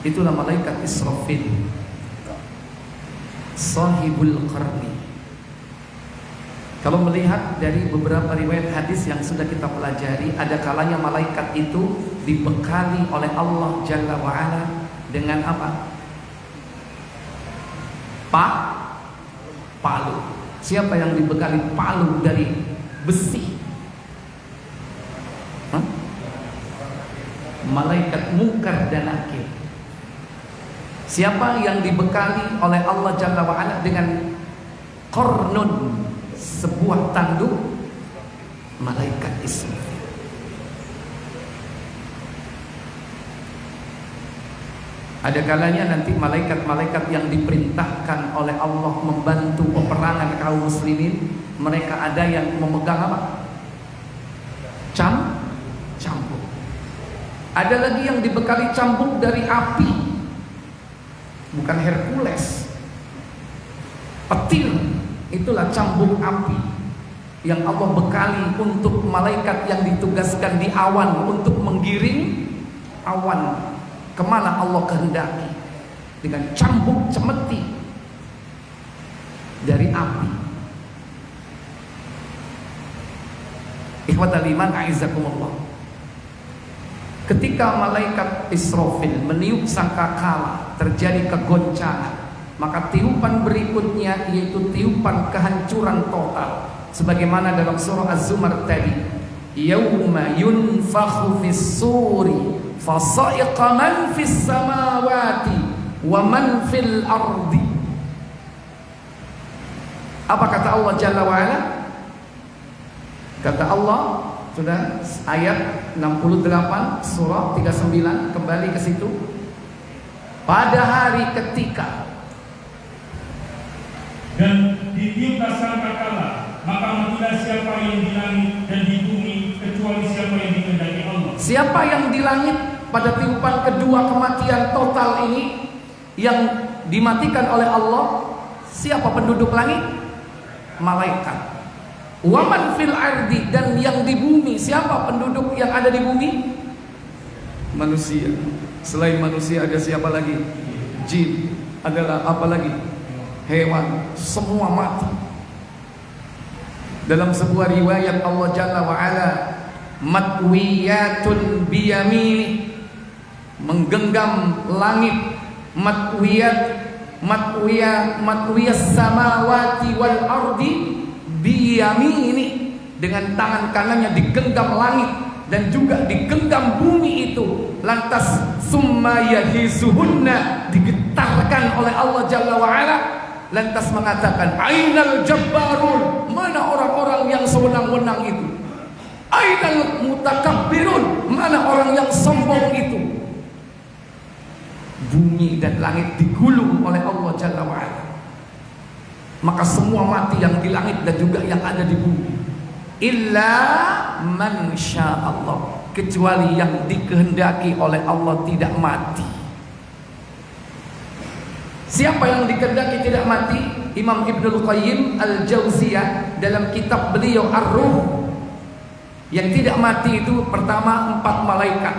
itulah malaikat Israfil, sahibul qarni. Kalau melihat dari beberapa riwayat hadis yang sudah kita pelajari, ada kalanya malaikat itu dibekali oleh Allah Jalla wa'ala dengan apa? Palu. Siapa yang dibekali palu dari besi? Malaikat Munkar dan Nakir. Siapa yang dibekali oleh Allah Jalla wa'ala dengan qarnun, sebuah tanduk? Malaikat Israfil. Ada kalanya nanti malaikat-malaikat yang diperintahkan oleh Allah membantu peperangan kaum muslimin, mereka ada yang memegang apa? Cambuk. Ada lagi yang dibekali cambuk dari api, bukan Hercules, petir. Itulah cambuk api yang Allah bekali untuk malaikat yang ditugaskan di awan untuk menggiring awan kemana Allah kehendaki, dengan cambuk cemeti dari api. Ikhwatal iman, a'izzakumullah. Ketika malaikat Israfil meniup sangkakala, terjadi kegoncangan, maka tiupan berikutnya yaitu tiupan kehancuran total, sebagaimana dalam surah Az-Zumar tadi, yauma yunfakhu fis suri fasa'iqa man fis samawati wa man fil ardi. Apa kata Allah Jalla wa'ala? Kata Allah, sudah ayat 68 surah 39, kembali ke situ. Pada hari ketika dan ditiuplah sangkakala, maka matilah siapa yang di langit dan di bumi kecuali siapa yang dikehendaki Allah. Siapa yang di langit pada tiupan kedua kematian total ini yang dimatikan oleh Allah? Siapa penduduk langit? Malaikat. Waman fil ardi, dan yang di bumi, siapa penduduk yang ada di bumi? Manusia. Selain manusia ada siapa lagi? Jin. Adalah apa lagi? Hewan. Semua mati. Dalam sebuah riwayat Allah Jalla wa'ala, matwiyatun biyamini, menggenggam langit. Matwiyas samawati wal ardi biyamini, dengan tangan kanannya digenggam langit dan juga digenggam bumi itu. Lantas summa yahizuhunna, digetarkan oleh Allah Jalla wa'ala, lantas mengatakan, ainal jabbarun, mana orang-orang yang sewenang-wenang itu? Ainal mutakabbirun, mana orang yang sombong itu? Bumi dan langit digulung oleh Allah Jalla wa'ala. Maka semua mati yang di langit dan juga yang ada di bumi. Illa man sya'allah, kecuali yang dikehendaki oleh Allah tidak mati. Siapa yang dikehendaki tidak mati? Imam Ibnul Qayyim Al-Jauziyah dalam kitab beliau Ar-Ruh, yang tidak mati itu pertama 4 malaikat.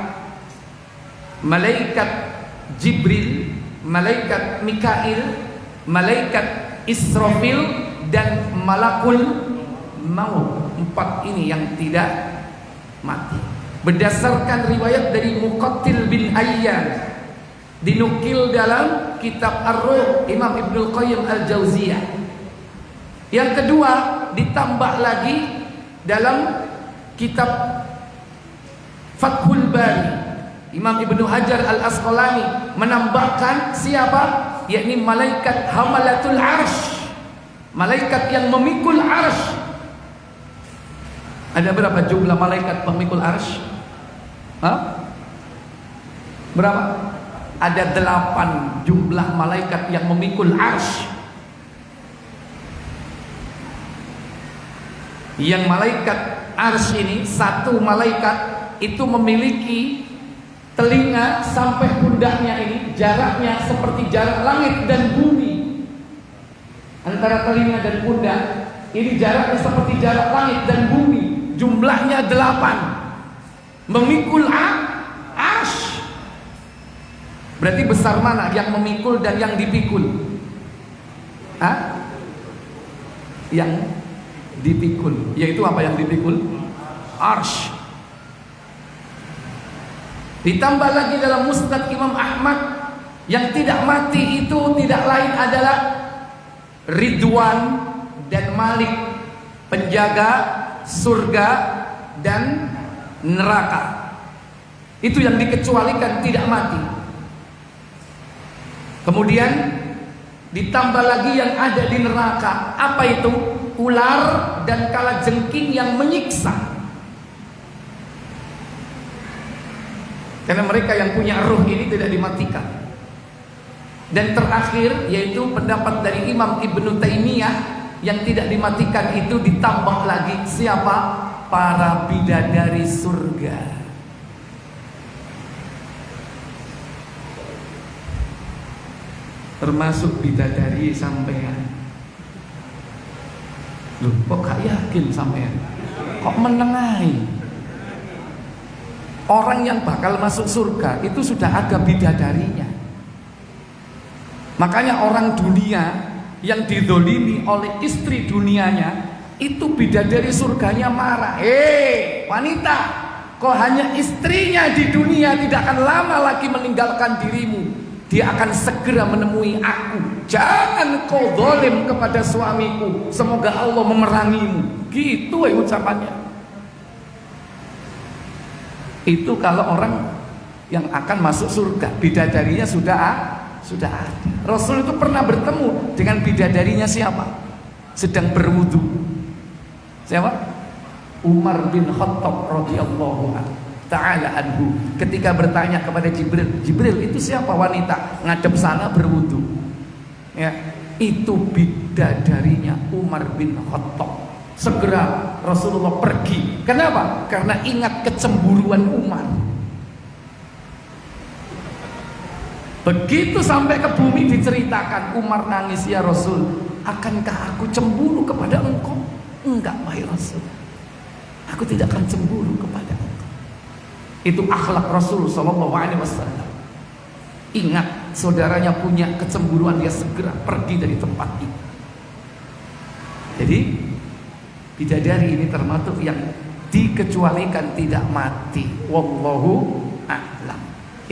Malaikat Jibril, malaikat Mikail, malaikat Israfil, dan malakul maut. 4 ini yang tidak mati. Berdasarkan riwayat dari Muqattil bin Hayyan, dinukil dalam kitab Ar-Ruh Imam Ibnul Qayyim Al-Jauziyah. Yang kedua, ditambah lagi dalam kitab Fathul Bari, Imam Ibnu Hajar Al-Asqalani menambahkan siapa? Yakni malaikat hamalatul arsh, malaikat yang memikul arsh. Ada berapa jumlah malaikat pemikul arsh? Hah? Berapa? Ada 8 jumlah malaikat yang memikul arsh. Yang malaikat arsh ini, satu malaikat itu memiliki telinga sampai pundaknya ini, jaraknya seperti jarak langit dan bumi. Antara telinga dan pundak ini jaraknya seperti jarak langit dan bumi. Jumlahnya 8. Memikul arsh. Berarti besar mana yang memikul dan yang dipikul? Hah? Yang dipikul, yaitu apa yang dipikul? Arsh. Ditambah lagi dalam Musnad Imam Ahmad, yang tidak mati itu tidak lain adalah Ridwan dan Malik, penjaga surga dan neraka. Itu yang dikecualikan tidak mati. Kemudian ditambah lagi yang ada di neraka. Apa itu? Ular dan kalajengking yang menyiksa. Karena mereka yang punya ruh ini tidak dimatikan. Dan terakhir yaitu pendapat dari Imam Ibnu Taimiyah, yang tidak dimatikan itu ditambah lagi siapa? Para bidadari surga. Termasuk bidadari sampean. Loh, kok gak yakin sampean? Kok menengahi? Orang yang bakal masuk surga itu sudah ada bidadarinya. Makanya orang dunia yang didolimi oleh istri dunianya, itu bidadari surganya marah. Hei wanita, kok hanya istrinya di dunia, tidak akan lama lagi meninggalkan dirimu. Dia akan segera menemui aku. Jangan kau zalim kepada suamiku, semoga Allah memerangimu. Gitu ucapannya. Itu kalau orang yang akan masuk surga, bidadarinya sudah ada. Rasul itu pernah bertemu dengan bidadarinya siapa? Sedang berwudu. Siapa? Umar bin Khattab radhiyallahu ta'ala anhu. Ketika bertanya kepada Jibril, itu siapa wanita ngadep sana berwudu? Ya, itu bidadarinya Umar bin Khattab. Segera Rasulullah pergi. Kenapa? Karena ingat kecemburuan Umar. Begitu sampai ke bumi diceritakan, Umar nangis, ya Rasul, akankah aku cemburu kepada engkau? Enggak, wahai Rasul, aku tidak akan cemburu kepada engkau. Itu akhlak Rasul sallallahu alaihi wasallam. Ingat saudaranya punya kecemburuan, dia segera pergi dari tempat itu. Jadi bidadari ini termasuk yang dikecualikan tidak mati. Wallahu a'lam.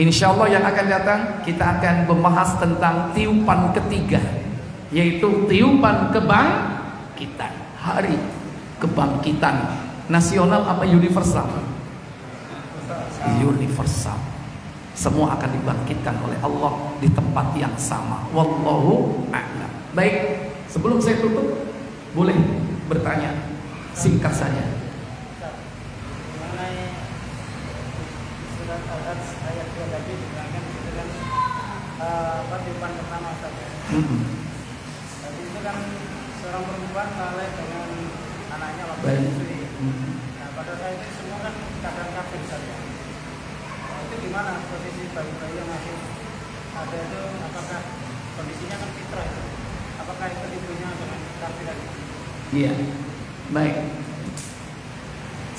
Insyaallah yang akan datang kita akan membahas tentang tiupan ketiga, yaitu tiupan kebangkitan. Hari kebangkitan nasional apa universal? Universal. Semua akan dibangkitkan oleh Allah di tempat yang sama. Wallahu a'lam. Baik, sebelum saya tutup, boleh bertanya singkat saja. Mengenai surat Al-Hajj ayat 2 tadi diterangkan dengan tiupan pertama saja. Tadi itu kan seorang perempuan lalai dengan anaknya waktu menyusui. Nah, pada saat itu semua kan keadaan kafir saja. Nah, itu gimana posisi bayi-bayi yang masih ada itu? Apakah kondisinya kan fitrah itu? Apakah itu ibunya dengan kafir tadi? Iya. Baik.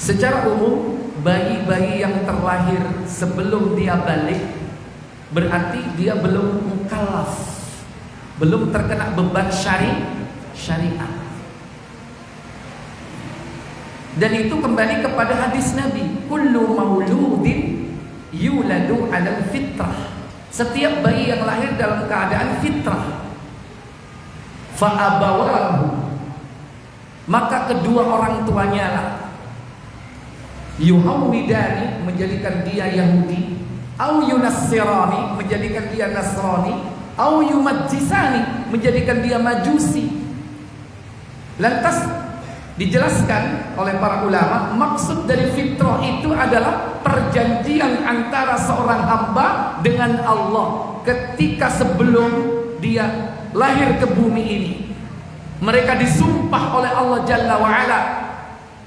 Secara umum bayi-bayi yang terlahir sebelum dia balik berarti dia belum mukallaf, belum terkena beban syariat. Dan itu kembali kepada hadis Nabi, kullu mauludin yuladu 'alal fitrah. Setiap bayi yang lahir dalam keadaan fitrah. Fa abawahu maka kedua orang tuanya lah yuhawidani, menjadikan dia Yahudi, au yunassirani, menjadikan dia Nasrani, au yumajjisani, menjadikan dia Majusi. Lantas dijelaskan oleh para ulama, maksud dari fitrah itu adalah perjanjian antara seorang hamba dengan Allah ketika sebelum dia lahir ke bumi ini. Mereka disumpah oleh Allah Jalla wa'ala,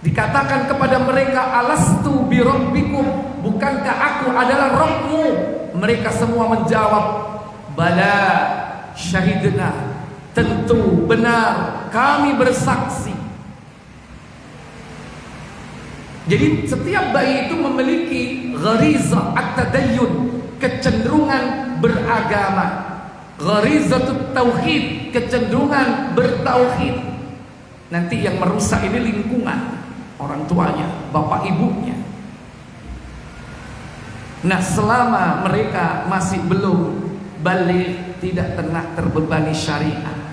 dikatakan kepada mereka, alastu birabbikum, bukankah aku adalah Rabbmu? Mereka semua menjawab, bala syahidna, tentu benar kami bersaksi. Jadi setiap bayi itu memiliki gharizah at-tadayyun, kecenderungan beragama, gharizatut tauhid, kecenderungan bertauhid. Nanti yang merusak ini lingkungan, orang tuanya, bapak ibunya. Nah, selama mereka masih belum balik, tidak pernah terbebani syariat.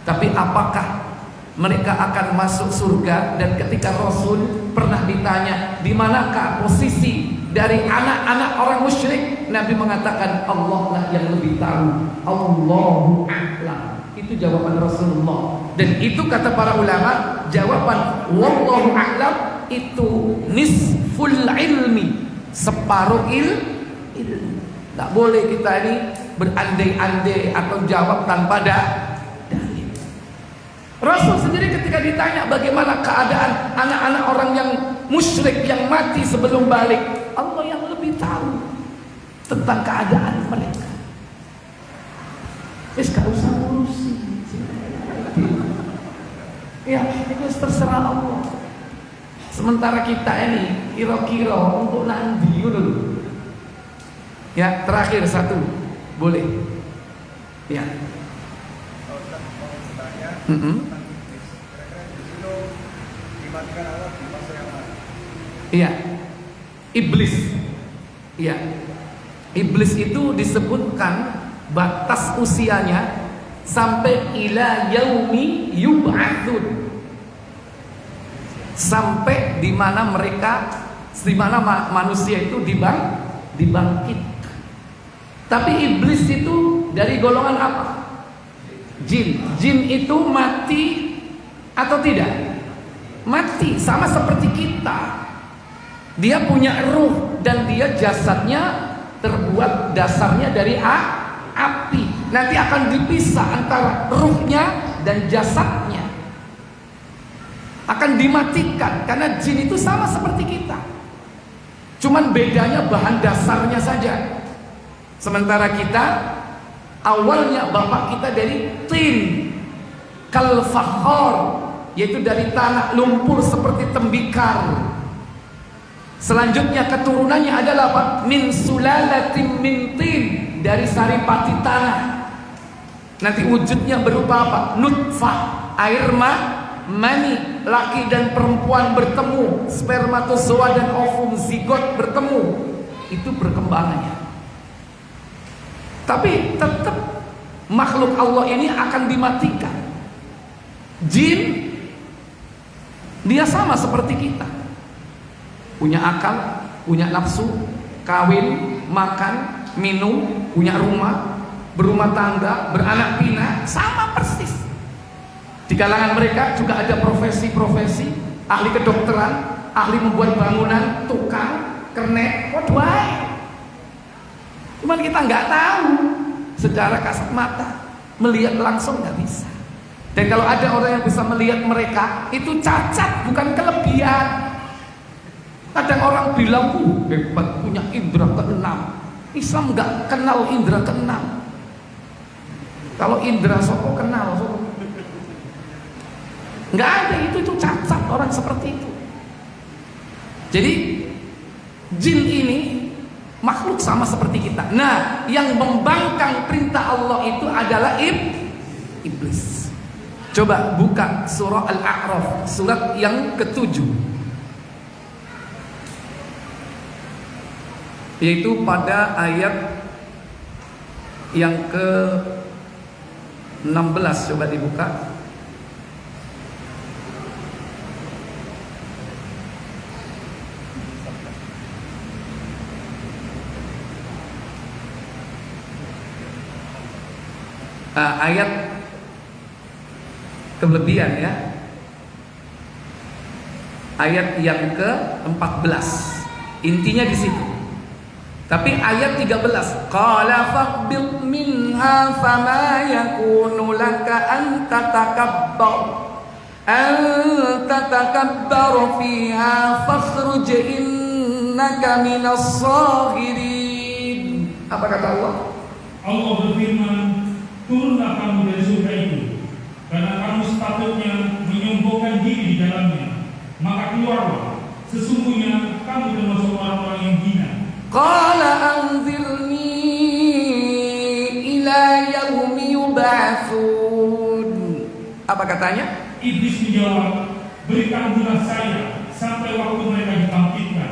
Tapi apakah mereka akan masuk surga? Dan ketika Rasul pernah ditanya, di manakah posisi dari anak-anak orang musyrik, Nabi mengatakan, Allah lah yang lebih tahu, Allahu a'lam. Itu jawaban Rasulullah. Dan itu kata para ulama, jawaban wallahu a'lam itu nisful ilmi, separuh ilmu. Tak boleh kita ini berandai-andai atau jawab tanpa dalil. Rasul sendiri ketika ditanya bagaimana keadaan anak-anak orang yang musyrik yang mati sebelum balik, Allah yang lebih tahu tentang keadaan mereka. Gak usah ngurusi. Ya, itu terserah Allah. Sementara kita ini kira-kira untuk nanti dulu. Ya, terakhir satu, boleh. Ya. Iya, iblis. Iya, iblis itu disebutkan batas usianya sampai ila yaumi yub'atsun, sampai di mana manusia itu dibangkit. Tapi iblis itu dari golongan apa? Jin. Jin itu mati atau tidak? Mati, sama seperti kita. Dia punya ruh dan dia jasadnya terbuat dasarnya dari api. Nanti akan dipisah antara ruhnya dan jasadnya. Akan dimatikan karena jin itu sama seperti kita. Cuman bedanya bahan dasarnya saja. Sementara kita awalnya bapak kita dari tin kal fakhar, yaitu dari tanah lumpur seperti tembikar. Selanjutnya keturunannya adalah apa? Min sulalatin min tin, dari saripati tanah. Nanti wujudnya berupa apa? Nutfah, air mani, laki dan perempuan bertemu, spermatozoa dan ovum zigot bertemu. Itu perkembangannya. Tapi tetap makhluk Allah ini akan dimatikan. Jin dia sama seperti kita, punya akal, punya nafsu, kawin, makan, minum, punya rumah, berumah tangga, beranak pinak, sama persis. Di kalangan mereka juga ada profesi-profesi, ahli kedokteran, ahli membuat bangunan, tukang, kernet, waduh. Cuman kita nggak tahu secara kasat mata, melihat langsung nggak bisa. Dan kalau ada orang yang bisa melihat mereka, itu cacat, bukan kelebihan. Kadang orang bilang, hebat, punya indera keenam. Islam nggak kenal indera keenam. Kalau indera sopo kenal, sopo. Nggak ada, itu cacat orang seperti itu. Jadi jin ini makhluk sama seperti kita. Nah, yang membangkang perintah Allah itu adalah iblis. Coba buka surah Al-A'raf, surat yang ke-7, yaitu pada ayat yang ke-16. Coba dibuka. ayat kelebihan ya. Ayat yang ke-14. Intinya di situ. Tapi ayat 13, qala faqbil minha fama yakunu laka an tatakabbar fiha fakhruj innaka minas sagirin. Apa kata Allah? Allah berfirman, turunlah kamu dari surga itu, karena kamu sepatutnya menyombongkan diri di dalamnya. Maka keluarlah, sesungguhnya kamu termasuk orang-orang yang hina. Qala anzirni ila yaumi yub'atsun. Apa katanya? Iblis menjawab, beri tangguhlah saya sampai waktu mereka dibangkitkan.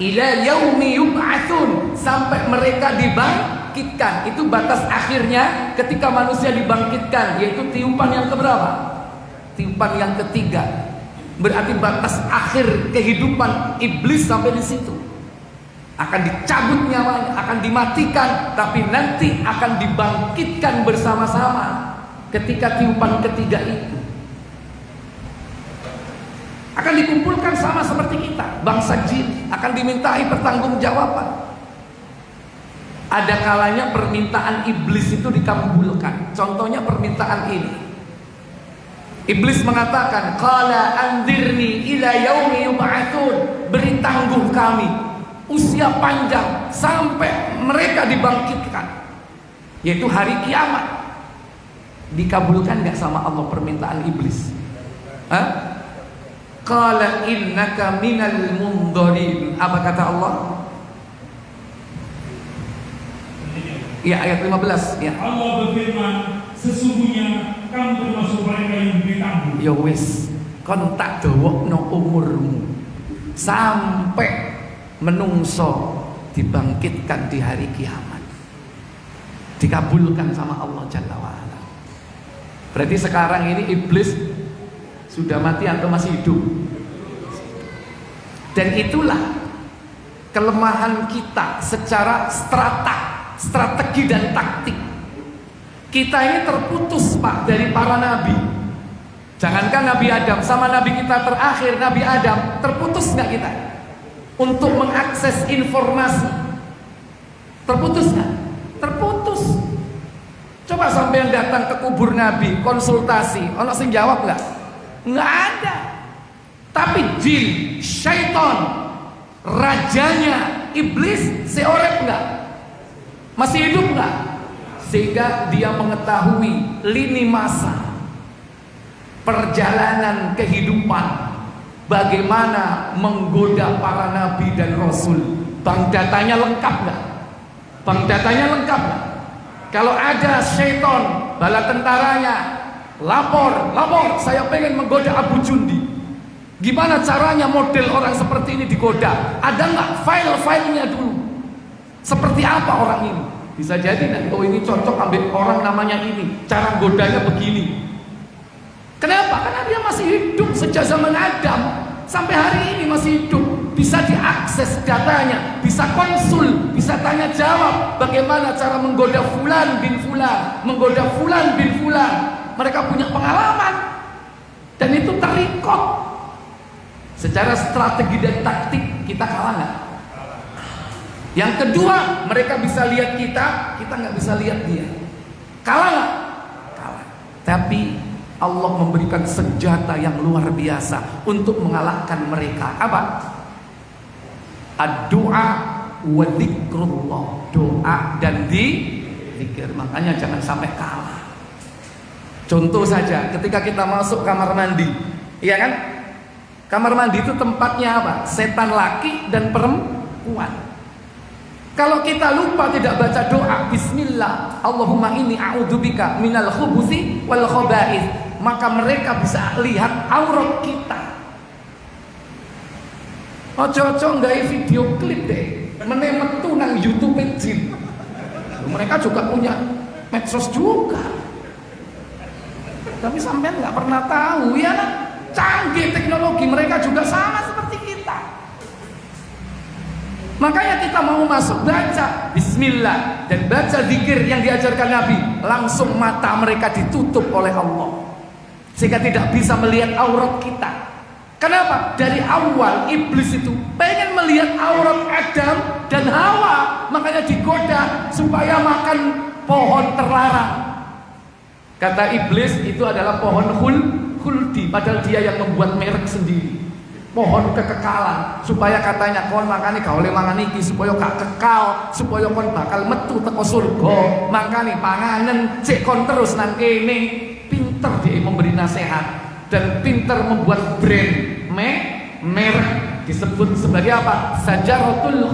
Ila yaumi yub'atsun, sampai mereka dibangkitkan. Itu batas akhirnya ketika manusia dibangkitkan, yaitu tiupan yang keberapa? Tiupan yang ketiga. Berarti batas akhir kehidupan iblis sampai di situ. Akan dicabut nyawanya, akan dimatikan, tapi nanti akan dibangkitkan bersama-sama ketika tiupan ketiga itu. Akan dikumpulkan sama seperti kita, bangsa jin, akan dimintai pertanggungjawaban. Ada kalanya permintaan iblis itu dikabulkan. Contohnya permintaan ini. Iblis mengatakan, qala anzirni ila yaumi yub'atsun, beri tangguh kami usia panjang sampai mereka dibangkitkan, yaitu hari kiamat. Dikabulkan enggak sama Allah permintaan iblis? Qala innaka minal mundharin. Apa kata Allah? Ya, ayat 15 ya. Allah berfirman, sesungguhnya kamu termasuk mereka yang diberi tangguh. Ya wis, kon tak dawokno umurmu sampai menungso dibangkitkan di hari kiamat. Dikabulkan sama Allah Jalla wa'ala. Berarti sekarang ini iblis sudah mati atau masih hidup? Dan itulah kelemahan kita secara strategi dan taktik. Kita ini terputus Pak dari para nabi. Jangankan Nabi Adam, sama Nabi kita terakhir Nabi Adam, terputus nggak kita untuk mengakses informasi? Terputus nggak? Terputus. Coba sampai yang datang ke kubur Nabi konsultasi, ono sing jawab nggak? Nggak ada. Tapi jin, syaitan, rajanya iblis seorang nggak? Masih hidup nggak? Sehingga dia mengetahui lini masa perjalanan kehidupan, bagaimana menggoda para nabi dan rasul. Bank datanya lengkap nggak? Bank datanya lengkap nggak? Kalau ada syaitan, bala tentaranya lapor, saya pengen menggoda Abu Jundi. Gimana caranya model orang seperti ini digoda? Ada nggak file-filenya dulu? Seperti apa orang ini? Bisa jadi nanti, oh ini cocok ambil orang namanya ini, cara godanya begini. Kenapa? Karena dia masih hidup sejak zaman Adam sampai hari ini masih hidup. Bisa diakses datanya, bisa konsul, bisa tanya jawab bagaimana cara menggoda fulan bin fulan, menggoda fulan bin fulan. Mereka punya pengalaman dan itu terikot. Secara strategi dan taktik kita kalah nggak? Yang kedua, mereka bisa lihat kita nggak bisa lihat dia. Kalah nggak? Kalah. Tapi Allah memberikan senjata yang luar biasa untuk mengalahkan mereka. Apa? Ad-du'a wa dzikrullah. Doa dan zikir. Makanya jangan sampai kalah. Contoh saja, ketika kita masuk kamar mandi, iya kan? Kamar mandi itu tempatnya apa? Setan laki dan perempuan. Kalau kita lupa tidak baca doa Bismillah, Allahumma inni a'udzubika minal khubuthi wal khaba'ith, maka mereka bisa lihat aurat kita. Ojo-ojo nggawe video klip deh, metu nang YouTube jin. Mereka juga punya medsos juga. Tapi sampean nggak pernah tahu ya kan? Canggih teknologi mereka juga sama seperti kita. Makanya kita mau masuk baca bismillah dan baca zikir yang diajarkan Nabi, langsung mata mereka ditutup oleh Allah sehingga tidak bisa melihat aurat kita. Kenapa? Dari awal iblis itu pengen melihat aurat Adam dan Hawa, makanya digoda supaya makan pohon terlarang. Kata iblis itu adalah pohon khuldi, padahal dia yang membuat merek sendiri. Pohon kekekalan, supaya katanya kon makane gak oleh mangan iki supaya gak kekal, supaya kon bakal metu teko surga. Makane panganen cek kon terus nang kene. Pinter dia memberi nasihat dan pinter membuat brand merek disebut sebagai apa? Sajaratul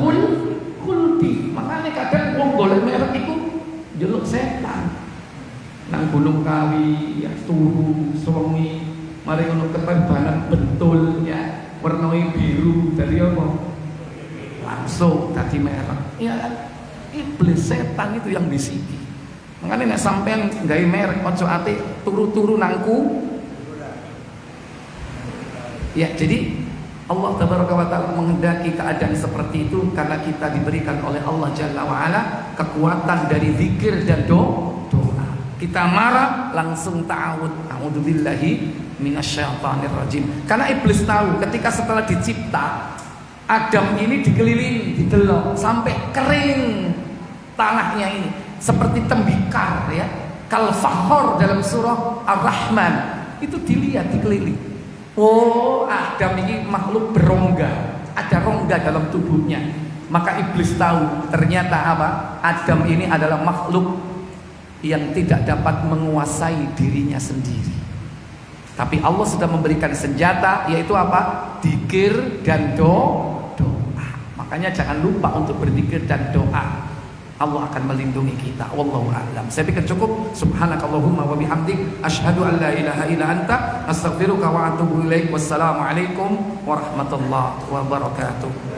khuldi. Makane kadang wong golek merek iku njeluk setan. Nang Gunung Kawi ya turu sewengi mari ngono ketebalan betulnya warnai biru dari apa? Langsung tadi merek. Ya kan? Iblis setan itu yang bisiki. Makanya nek sampean gawe merek ojo ate turu-turu nangku. Ya, jadi Allah tabaraka wa taala menghendaki keadaan seperti itu karena kita diberikan oleh Allah Jalla wa ala kekuatan dari zikir dan doa. Kita marah langsung ta'awud, a'udzubillahi minasyaitonir rajim. Karena iblis tahu ketika setelah dicipta Adam ini dikelilingi, didelok sampai kering tanahnya ini seperti tembikar ya. Kal fakhor dalam surah Ar-Rahman itu dilihat dikeliling. Oh, Adam ini makhluk berongga, ada rongga dalam tubuhnya. Maka iblis tahu ternyata apa? Adam ini adalah makhluk yang tidak dapat menguasai dirinya sendiri. Tapi Allah sudah memberikan senjata, yaitu apa? Dzikir dan doa. Makanya jangan lupa untuk berzikir dan doa. Allah akan melindungi kita. Wallahu a'lam. Saya pikir cukup. Subhanakallahumma wa bihamdik asyhadu an la ilaha illa anta astaghfiruka wa atubu ilaik. Wassalamualaikum warahmatullahi wabarakatuh.